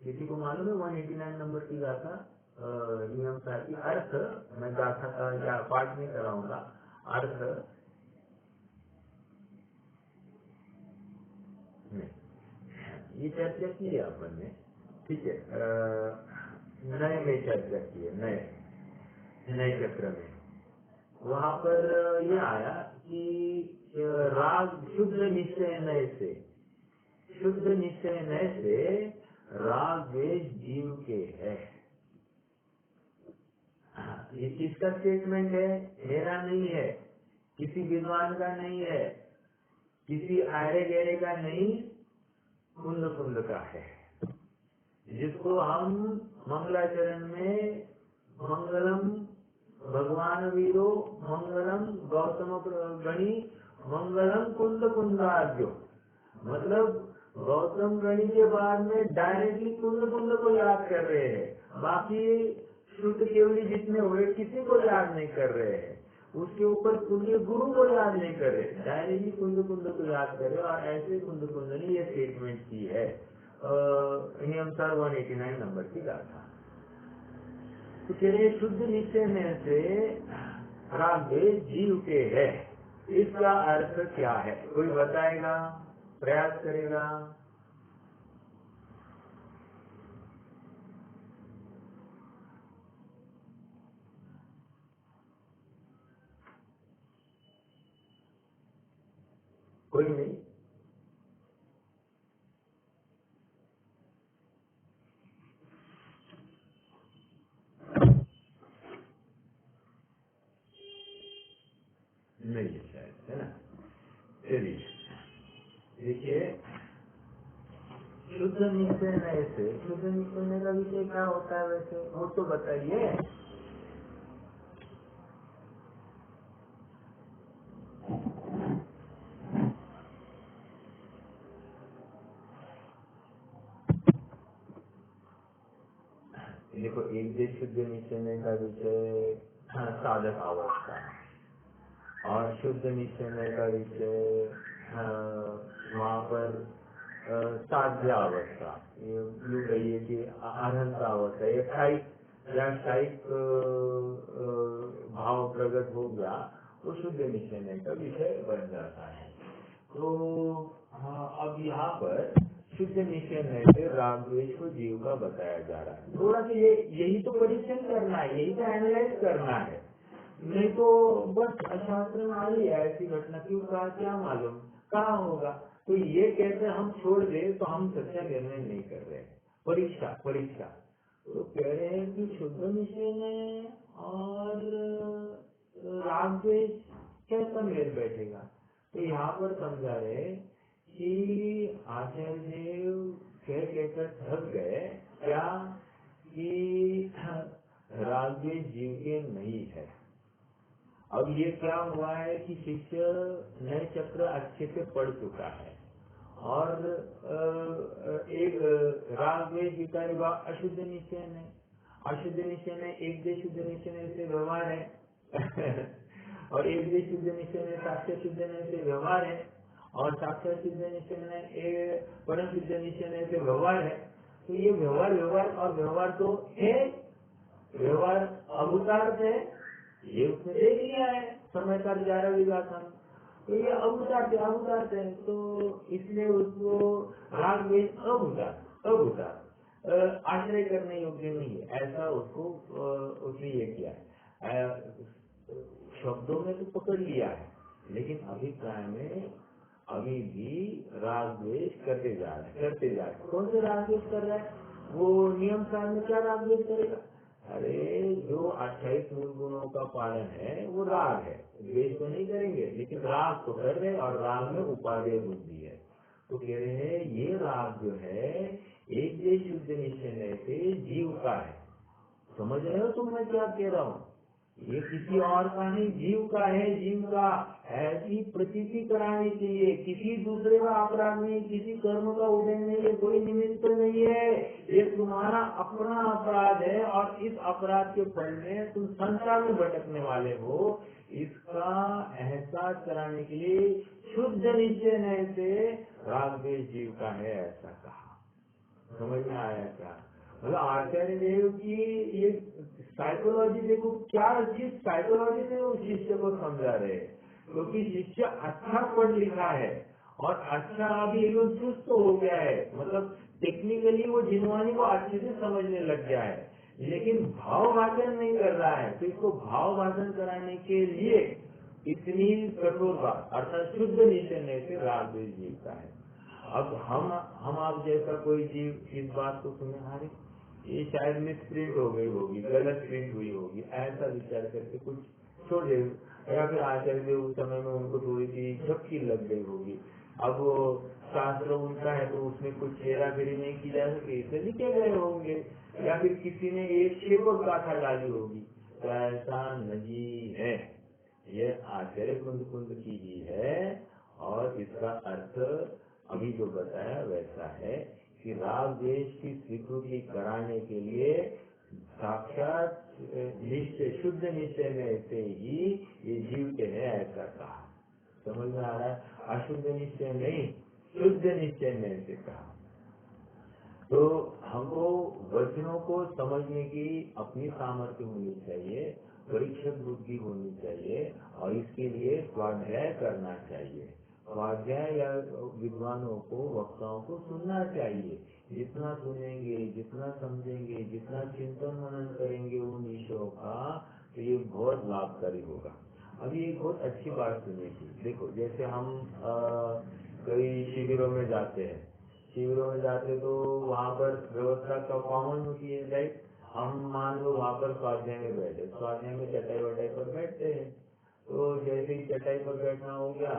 [SPEAKER 1] किसी को मालूम है 189 नंबर की गाथा? नियम की अर्थ मैं गाथा का या पाठ नहीं कराऊंगा, अर्थ नहीं, ये चर्चा की है अपन ने, ठीक है। नए में चर्चा की है, नए नए चक्र में वहां पर ये आया कि राग शुद्ध निश्चय नए से, शुद्ध निश्चय नए से राग द्वेष जीव के है। ये किसका स्टेटमेंट है? मेरा नहीं है, किसी विद्वान का नहीं है, किसी आरे गहरे का नहीं, कुंद कुंद का है, जिसको हम मंगलाचरण में मंगलम भगवान वीरो मंगलम गौतम गणी मंगलम कुंद कुंदार्यो, मतलब गौतम गणी के बाद में डायरेक्टली कुंद कुंद को याद कर रहे हैं, बाकी शुद्ध केवली जितने हुए किसी को याद नहीं कर रहे हैं, उसके ऊपर पुण्य गुरु को याद नहीं कर रहे, डायरेक्टली कुंद कुंद को याद कर रहे, और ऐसे कुंद कुंद ने ये स्टेटमेंट की है नियम सार 189 नंबर की गाथा। तो कह रहे शुद्ध निश्चय में से राग जीव के है, इसका अर्थ क्या है? कोई बताएगा, प्रयास करेगा? कोई नहीं? नहीं है शायद, है ना? चलिए देखिए, शुद्ध निश्चय नए से, शुद्ध निश्चय का विषय क्या होता है वैसे, वो तो बताइए। देखो, एक देश शुद्ध निश्चय का विषय साधक अवस्था, और शुद्ध निश्चय का विषय वहाँ पर साध्य अवस्था, यूँ कहिए कि अनंत अवस्था, ये क्षायिक भाव प्रकट हो गया, वो शुद्ध निश्चय का विषय बन जाता है। तो अब यहाँ पर शुद्ध निश्चय से राग द्वेष को जीव का बताया जा रहा है। थोड़ा सा यही तो परीक्षण करना है, यही तो एनालाइज करना है, नहीं तो बस शास्त्र में आ रही है ऐसी घटना, क्यों कहा, क्या मालूम कहाँ होगा। तो ये कहते हम छोड़ दे तो हम सच्चा निर्णय नहीं कर रहे। परीक्षा परीक्षा तो कह रहे हैं कि शुद्ध निश्चय में और राग द्वेष कैसा मेल बैठेगा। तो यहाँ पर समझा रहे कि आचार्य देव कह कहकर थक गए क्या कि राग द्वेष जीव के नहीं है। अब ये क्या हुआ है कि शिष्य नए चक्र अच्छे से पढ़ चुका है, और एक राग द्वेष विकारी भाव अशुद्ध निश्चय में, अशुद्ध निश्चय में एक देश शुद्ध निश्चय से व्यवहार है और एक देश शुद्ध निश्चय में साक्ष्य शुद्ध से व्यवहार है, और साक्ष्य शुद्ध निश्चय में परम शुद्ध निश्चय से व्यवहार है। तो ये व्यवहार व्यवहार और व्यवहार तो है, व्यवहार अभूतार्थ है, ये उसने देख लिया है समय का 11 विघासन, तो ये अभूतार्थ है, तो इसलिए उसको राग द्वेष अभूतार्थ आश्रय करने योग्य नहीं है, ऐसा उसको उसने ये किया है। शब्दों में तो पकड़ लिया है, लेकिन अभिप्राय में अभी भी राग द्वेष करते जा रहे। कौन से राग द्वेष कर रहा है? वो नियम सार में क्या राग द्वेष करेगा? अरे जो 28 मूल गुणों का पालन है वो राग है, द्वेष तो नहीं करेंगे, लेकिन राग तो कर रहे, और राग में उपादेय बुद्धि है। तो कह रहे हैं ये राग जो है एक देश शुद्ध निश्चय से जीव का है। समझ रहे हो तुम मैं क्या कह रहा हूँ? ये किसी और का नहीं, जीव का है, जीव का। ऐसी प्रतीति कराने के लिए किसी दूसरे का अपराध नहीं, किसी कर्म का उदय नहीं है, कोई निमित्त नहीं है, ये तुम्हारा अपना अपराध है, और इस अपराध के फल में तुम संसार में भटकने वाले हो, इसका एहसास कराने के लिए शुद्ध निश्चय से राग द्वेष जीव का है, ऐसा कहा। समझ में आया क्या? मतलब आचार्य देव की ये साइकोलॉजी देखो, क्या चीज साइकोलॉजी से वो शिष्य को समझा रहे हैं, क्योंकि शिष्य अच्छा पढ़ लिखा है और अच्छा अभी एकदम चुस्त हो गया है, मतलब टेक्निकली वो जिनवानी को अच्छे से समझने लग गया है, लेकिन भाव भाषण नहीं कर रहा है, तो इसको भाव भाषण कराने के लिए इतनी कठोर बात अर्थात शुद्ध निश्चय से राग द्वेष जीवता है। अब हम आप जैसा कोई जीव इस बात को सुने, अरे ये शायद मिसप्रिंट हो गई होगी, गलत प्रिंट हुई होगी, ऐसा विचार करके कुछ छोड़ दे, या फिर आचार्य उस समय में उनको थोड़ी सी झपकी लग गई होगी। अब वो शास्त्र उनका है तो उसमें कुछ हेरा फेरी नहीं की जा सके, इसे लिखे गए होंगे, या फिर किसी ने एक शेपर गाथा डाली होगी, तो ऐसा नहीं है। ये आचार्य कुंद की ही है, और इसका अर्थ अभी जो बताया वैसा है कि राग द्वेष की स्वीकृति कराने के लिए साक्षात निश्चय शुद्ध निश्चय में से ही ये जीवते हैं, ऐसा कहा। समझ में आ रहा है? अशुद्ध निश्चय नहीं, शुद्ध निश्चय में से कहा। तो हमको वचनों को समझने की अपनी सामर्थ्य होनी चाहिए, परीक्षक बुद्धि होनी चाहिए, और इसके लिए स्वाध्याय करना चाहिए। स्वाध्याय या विद्वानों को, वक्ताओं को सुनना चाहिए। जितना सुनेंगे, जितना समझेंगे, जितना चिंतन मनन करेंगे उन विषयों का, तो ये बहुत लाभकारी होगा। अभी एक बहुत अच्छी बात सुनी थी। देखो, जैसे हम कई शिविरों में जाते हैं, तो वहाँ पर व्यवस्था का कॉमन होती है, राइट। हम मान लो वहाँ पर स्वाध्याय में बैठे, स्वाध्याय में चटाई वटाई पर बैठते हैं, तो जैसे ही चटाई पर बैठना हो गया,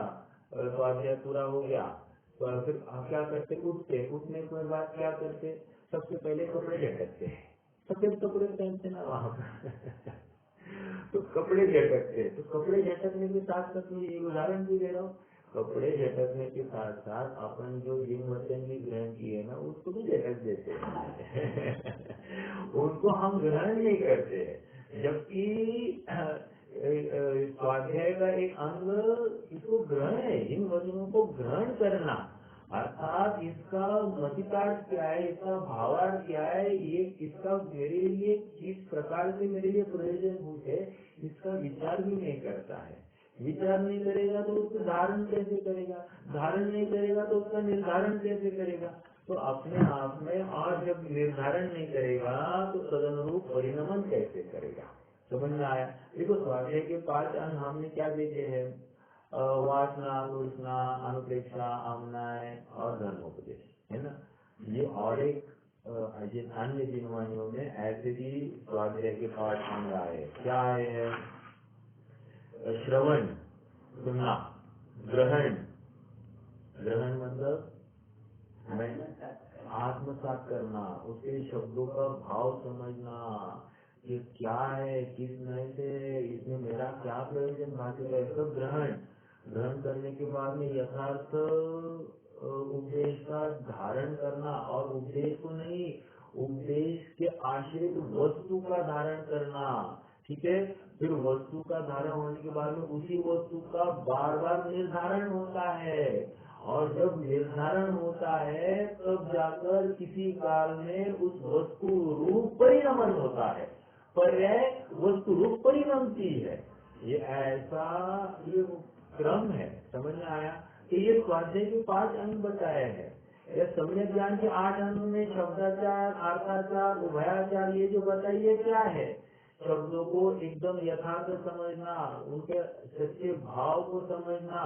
[SPEAKER 1] स्वाध्याय पूरा हो गया, तो फिर हम क्या करते, उठने के बाद क्या करते, सबसे पहले कपड़े झटकते हैं, सफेद कपड़े पहनते ना वहाँ पर तो कपड़े झटकते, तो कपड़े झटकने के साथ साथ मैं ये उदाहरण भी दे रहा हूँ, कपड़े झटकने के साथ साथ अपन जो जिन वचन भी ग्रहण किए ना उसको भी झटक देते हैं उनको हम ग्रहण नहीं करते, जबकि स्वाध्याय का एक अंग इसको ग्रहण है, इन वचनों को ग्रहण करना, अर्थात इसका मतितार्थ क्या है, इसका भावार्थ क्या है, ये इसका मेरे लिए किस प्रकार से मेरे लिए प्रयोजनभूत है, इसका विचार भी नहीं करता है। विचार नहीं करेगा तो उसको धारण कैसे करेगा, धारण नहीं करेगा तो उसका निर्धारण कैसे करेगा, तो अपने आप में, और जब निर्धारण नहीं करेगा तो तदनुरूप परिणमन कैसे करेगा। समझ में आया? देखो, स्वाध्याय के 5 अंग हमने क्या देखे हैं, वासना, तृष्णा, अनुप्रेक्षा, आमनाय और धर्मोपदेश, है ना। ये और एक अन्य जिनवानियों में ऐसे भी स्वाध्याय के 5 अंग आए। क्या आए हैं? श्रवण, सुनना, ग्रहण, ग्रहण मतलब मैं आत्मसात करना, उसके शब्दों का भाव समझना, ये क्या है, किस नए से, इसमें मेरा क्या प्रयोजन भाषित है, सब ग्रहण। ग्रहण करने के बाद में यथार्थ उपदेश का धारण करना, और उपदेश को नहीं, उपदेश के आश्रित वस्तु का धारण करना, ठीक है। फिर वस्तु का धारण होने के बाद में उसी वस्तु का बार बार निर्धारण होता है, और जब निर्धारण होता है तब जाकर किसी काल में उस वस्तु रूप परिणमन होता है, पर्याय वस्तु रूप परिणमती है। ये ऐसा ये क्रम है। समझ में आया कि ये स्वाध्याय के 5 अंग बताए हैं। या सम्यक ज्ञान के 8 अंग में शब्दाचार, अर्थाचार, उभयाचार, ये जो बताइए क्या है, शब्दों को एकदम यथार्थ समझना, उनके सच्चे भाव को समझना,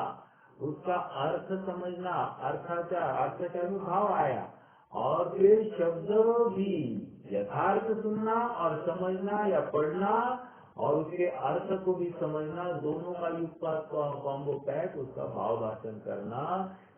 [SPEAKER 1] उसका अर्थ समझना, अर्थाचार में भाव आया, और फिर शब्द भी यथार्थ सुनना और समझना या पढ़ना, और उसके अर्थ को भी समझना, दोनों का युक्त कॉम्बो पैक, उसका भाव भाषण करना,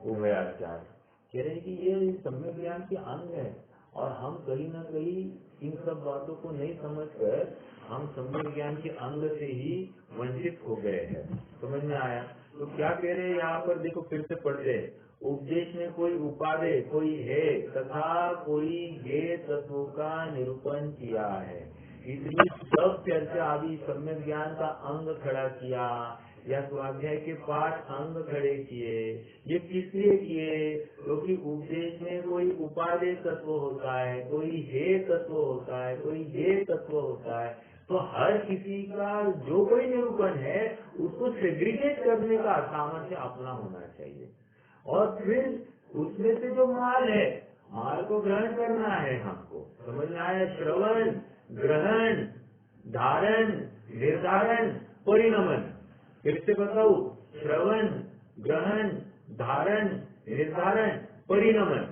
[SPEAKER 1] उभयाचार। कह रहे कि ये सम्यक ज्ञान के अंग है, और हम कहीं न कहीं इन सब बातों को नहीं समझकर हम सम्यक ज्ञान के अंग से ही वंचित हो गए हैं। समझ में आया? तो क्या कह रहे हैं यहाँ पर, देखो फिर से पढ़ते हैं। उपदेश में कोई उपादेय, कोई है तथा कोई हे तत्वों का निरूपण किया है, इसलिए सब चर्चा अभी सम्यक ज्ञान का अंग खड़ा किया, या स्वाध्याय के 5 अंग खड़े किए। ये किस लिए किए? क्योंकि उपदेश में कोई उपादेय तत्व होता है, कोई हे तत्व होता है, कोई हे तत्व होता है, तो हर किसी का जो कोई निरूपण है उसको सेग्रीगेट करने का सामर्थ्य अपना होना चाहिए, और फिर उसमें से जो माल है, माल को ग्रहण करना है हमको। समझ में आया? श्रवण, ग्रहण, धारण, निर्धारण, परिणमन। फिर से बताओ, श्रवण, ग्रहण, धारण, निर्धारण, परिणमन।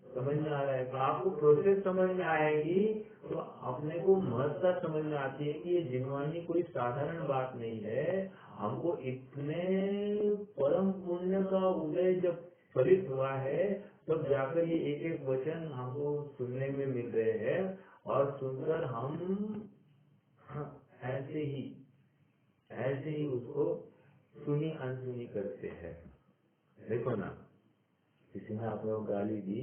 [SPEAKER 1] समझ में आ रहा है? तो आपको प्रोसेस समझ में आएगी तो अपने को महत्ता समझ में आती है कि ये जिनवानी कोई साधारण बात नहीं है। हमको इतने परम पुण्य का उदय जब फलित हुआ है तब जाकर ये एक एक वचन हमको सुनने में मिल रहे हैं और सुनकर हम ऐसे ही उसको सुनी अनसुनी करते हैं। देखो ना, किसी ने आप लोग गाली दी,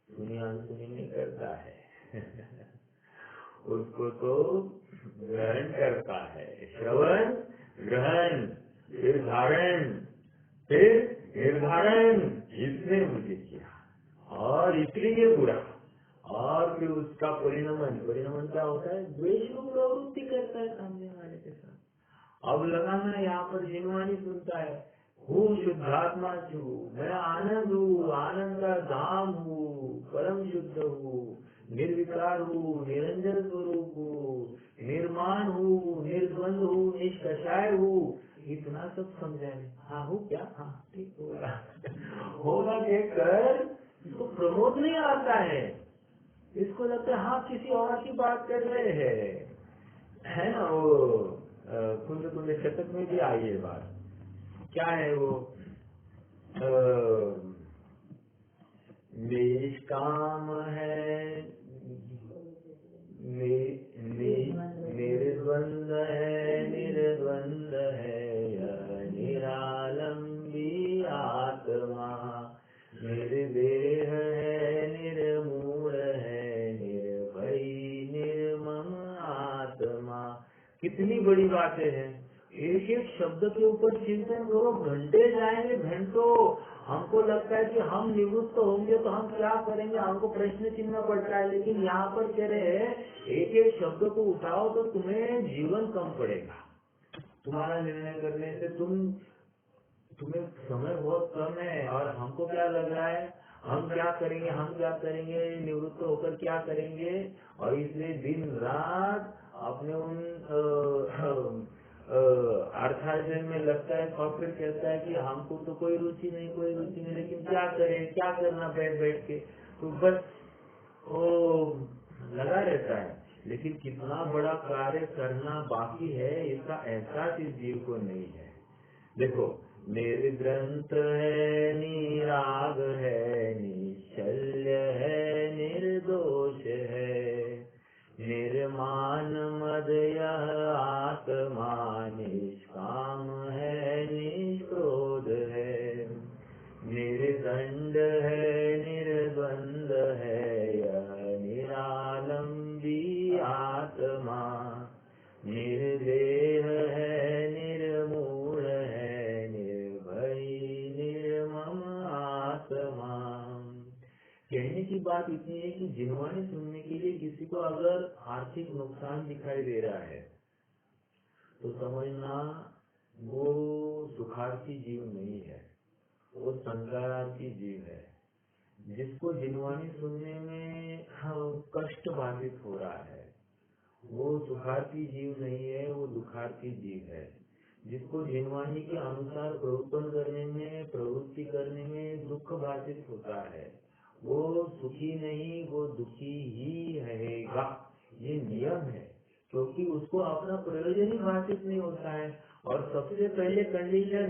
[SPEAKER 1] सुनी अनसुनी नहीं करता है उसको तो ग्रहण करता है। श्रवण, ग्रहण, फिर धारण, फिर निर्धारण, इसने मुझे किया और इसलिए बुरा, और फिर उसका परिणमन। परिणमन क्या होता है? द्वेष रूप प्रवृत्ति करता है सामने वाले के साथ। अब लगाना यहाँ पर जिनवानी सुनता है, हूँ शुद्धात्मा छू, मैं आनंद हूँ, आनंद का धाम हूँ, परम शुद्ध हूँ, निर्विकार हूँ, निरंजन स्वरूप हूँ, निर्माण हूँ, निर्द्वंद हूँ, निष्कषाय हूँ। इतना सब समझाने, हाँ हूँ क्या? हाँ ठीक होगा होगा कहकर इसको प्रमोद नहीं आता है। इसको लगता है हाँ किसी और की बात कर रहे हैं, है ना? वो कुंज कुंज शतक में भी आई है बात। क्या है वो? निष्काम है, निर्द्वंद है, निर्द्वंद है निरालंबी आत्मा, निर्देह है, निर्मूल है, निर्भयी निर्मम आत्मा। कितनी बड़ी बातें हैं। एक एक शब्द के ऊपर चिंतन करो, घंटे जाएंगे घंटों। हमको लगता है कि हम निवृत्त होंगे तो हम क्या करेंगे, हमको प्रश्न चिन्ह पड़ता है। लेकिन यहाँ पर कह रहे हैं एक एक शब्द को उठाओ तो तुम्हें जीवन कम पड़ेगा। तुम्हारा निर्णय करने से तुम्हें समय बहुत कम है। और हमको क्या लग रहा है, हम क्या करेंगे, निवृत्त होकर क्या करेंगे। और इसलिए दिन रात अपने उन अर्थार्जन में लगता है। और फिर कहता है कि हमको तो कोई रुचि नहीं, लेकिन क्या करें, क्या करना बैठ के, तो बस वो लगा रहता है। लेकिन कितना बड़ा कार्य करना बाकी है इसका एहसास इस जीव को नहीं है। देखो, निर्ग्रंथ है, निराग है, निश्चल्य है, निर्दोष है, निर्माण मदय आत्मा, निष्काम है, निष्क्रोध है, निर्दंड है, निर्द्वंद है, यह निरालंबी आत्मा, निर्देह है, निर्मूल है, निर्भयी निर्मम आत्मा। कहने की बात इतनी है कि जिनवानी सुनने के लिए किसी को अगर आर्थिक नुकसान दिखाई दे रहा है तो समझना वो सुखार्थी जीव नहीं है, वो संसारार्थी जीव है। जिसको जिनवानी सुनने में कष्ट बाधित हो रहा है वो सुखार्थी जीव नहीं है, वो दुखार्थी जीव है। जिसको जिनवानी के अनुसार प्रवृत्ति करने में दुख बाधित होता है वो सुखी नहीं, वो दुखी ही रहेगा। ये नियम है, क्योंकि उसको अपना प्रयोजन ही बाधित नहीं होता है। और सबसे पहले कंडीशन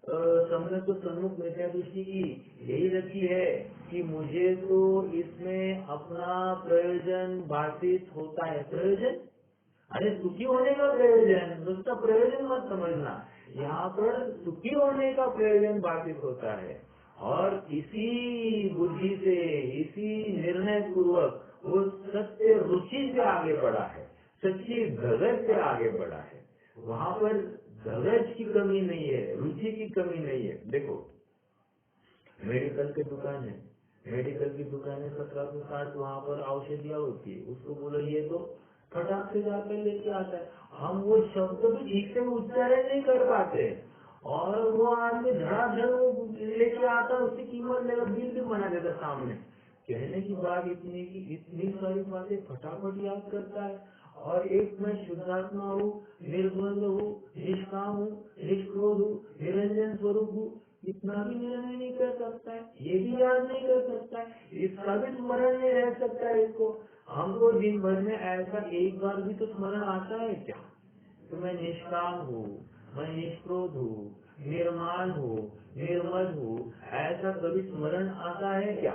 [SPEAKER 1] समय को सम्मुख मिथ्या दृष्टि की यही रखी है कि मुझे तो इसमें अपना प्रयोजन बाधित होता है। प्रयोजन, अरे सुखी होने का प्रयोजन, उसका प्रयोजन मत समझना। यहाँ पर सुखी होने का प्रयोजन बाधित होता है। और इसी बुद्धि से, इसी निर्णय पूर्वक वो सत्य रुचि से आगे बढ़ा है, सच्ची धगज से आगे बढ़ा है। वहाँ पर धगज की कमी नहीं है, रुचि की कमी नहीं है। देखो, मेडिकल की दुकान है, मेडिकल की दुकान है 1760, वहाँ पर औषधियाँ होती है। उसको बोलो ये तो फटाक से जाकर लेके आता है। हम वो शब्द भी ठीक से उच्चारण नहीं कर पाते और वो आदमी धड़ाधड़ लेके आता है, उसकी कीमत लेकर बिल भी बना देता सामने। कहने की बात इतनी कि इतनी सारी बातें फटाफट याद करता है। और एक मैं शुद्धात्मा हूँ, निर्बंध हूँ, निष्काम हूँ, निष्क्रोध हूँ, निरंजन स्वरूप हूँ, इतना भी निर्णय नहीं कर सकता है, ये भी याद नहीं कर सकता है, इसका भी स्मरण नहीं रह सकता है इसको। हमको दिन भर में ऐसा एक बार भी तो स्मरण आता है क्या? तो मैं निष्काम हूँ, मैं निष्क्रोध हूँ, निर्माण हूँ, निर्मल हूँ, ऐसा कभी स्मरण आता है क्या?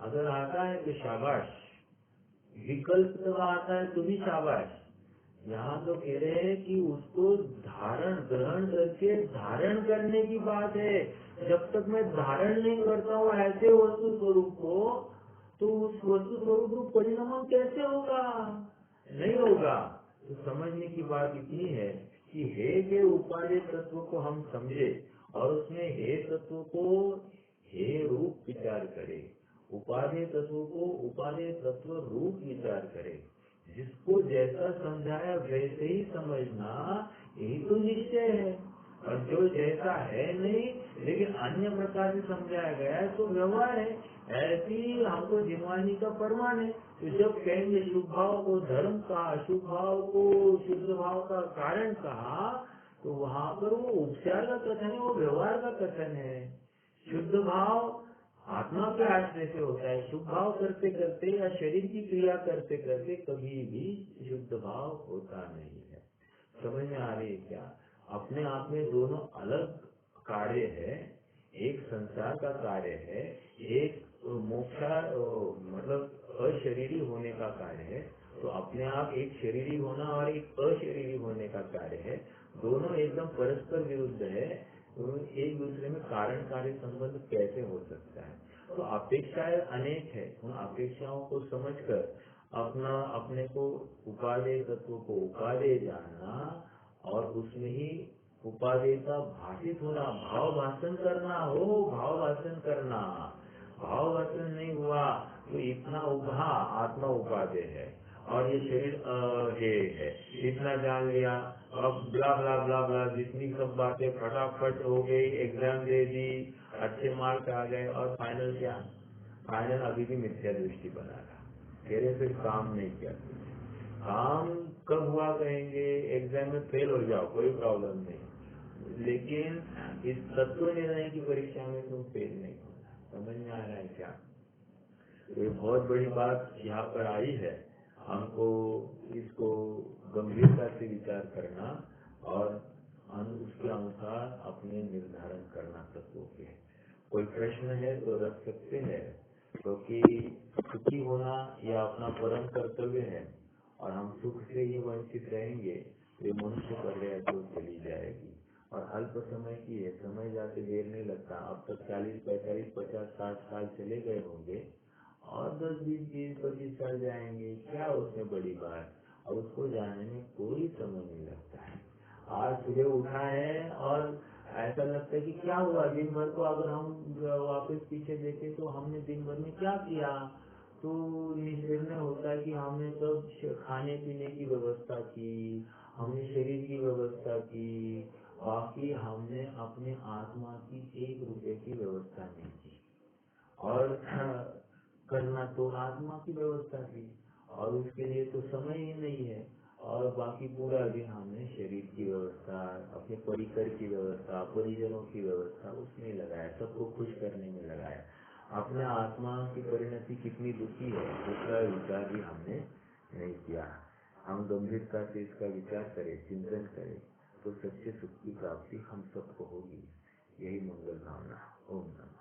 [SPEAKER 1] अगर आता है तो शाबाश, विकल्प तो आता है तो भी शाबाश। यहाँ तो कह रहे हैं कि उसको धारण ग्रहण करके धारण करने की बात है। जब तक मैं धारण नहीं करता हूँ ऐसे वस्तु स्वरूप को, तो उस वस्तु स्वरूप रूप परिणाम कैसे होगा? नहीं होगा। तो समझने की बात इतनी है कि हे के उपादेय तत्व को हम समझे और उसमें हे तत्व को हे रूप विचार करे, उपादेय तत्व को उपादेय तत्व रूप विचार करे। जिसको जैसा समझाया वैसे ही समझना, यही तो निश्चय है। और जो जैसा है नहीं लेकिन अन्य प्रकार से समझाया गया है तो व्यवहार है। ऐसी हमको जिनवानी का प्रमाण है। तो जब कहेंगे शुभ भाव को धर्म का, शुभ भाव को शुद्ध भाव का कारण कहा, तो वहाँ पर वो उपचार का कथन है, वो व्यवहार का कथन है। शुद्ध भाव आत्मा के आश्रय से होता है। शुभ भाव करते करते या शरीर की क्रिया करते करते कभी भी शुद्ध भाव होता नहीं है। समझ में आ रही है क्या? अपने आप में दोनों अलग कार्य है। एक संसार का कार्य है, एक मोक्षा मतलब अशरीरी होने का कार्य है। तो अपने आप एक शरीरी होना और एक अशरीरी होने का कार्य है। दोनों एकदम परस्पर विरुद्ध है। तो एक दूसरे में कारण कार्य संबंध कैसे हो सकता है? तो अपेक्षाएं अनेक है। उन अपेक्षाओं को समझकर अपने को उपादेय तत्व को उपादेय जानना और उसमें ही उपादेयता भाषित होना, भाव भाषण करना हो, भाव भाषण करना। भाव भाषण नहीं हुआ तो इतना उभा आत्मा उपादेय है और ये शरीर ये है, इतना जान लिया। अब ब्ला ब्ला ब्ला ब्ला जितनी सब बातें फटाफट हो गई, एग्जाम दे दी, अच्छे मार्क्स आ गए और फाइनल क्या? फाइनल अभी भी मिथ्या दृष्टि बना रहा। कह रहे फिर काम नहीं किया। काम कब हुआ कहेंगे? एग्जाम में फेल हो जाओ, कोई प्रॉब्लम नहीं, लेकिन इस तत्व निर्णय की परीक्षा में तुम फेल नहीं होना। समझ में आ रहा है क्या? ये बहुत बड़ी बात यहाँ पर आई है। हमको इसको गंभीरता से विचार करना और उसके अनुसार अपने निर्धारण करना तत्वों के। कोई प्रश्न है तो रख सकते हैं, क्योंकि सुखी होना यह अपना परम कर्तव्य है और हम सुख से ही वंचित रहेंगे तो ये मनुष्य प्रलय तो चली जाएगी। और अल्प समय की है, समय जाते देर नहीं लगता। अब तक 40, 45, 50, 60 साल चले गए होंगे और 10, 20, 30, 25 साल जाएंगे, क्या उसमें बड़ी बात? और उसको जानने में कोई समय नहीं लगता है। आज सुबह उठा है और ऐसा लगता है कि क्या हुआ दिन भर को, अगर हम वापस पीछे देखें तो हमने दिन भर में क्या किया, तो निर्णय होता है कि हमने सब खाने पीने की व्यवस्था की, हमने शरीर की व्यवस्था की, बाकी हमने अपने आत्मा की 1 रुपए की व्यवस्था नहीं की। और करना तो आत्मा की व्यवस्था थी और उसके लिए तो समय ही नहीं है। और बाकी पूरा दिन हमने शरीर की व्यवस्था, अपने परिकर की व्यवस्था, परिजनों की व्यवस्था उसमें लगाया, सबको खुश करने में लगाया। अपने आत्मा की परिणति कितनी दुखी है उसका विचार भी हमने नहीं किया। हम गंभीरता से इसका विचार करें, चिंतन करें तो सच्चे सुख की प्राप्ति हम सबको होगी। यही मंगल भावना। ओम नमः।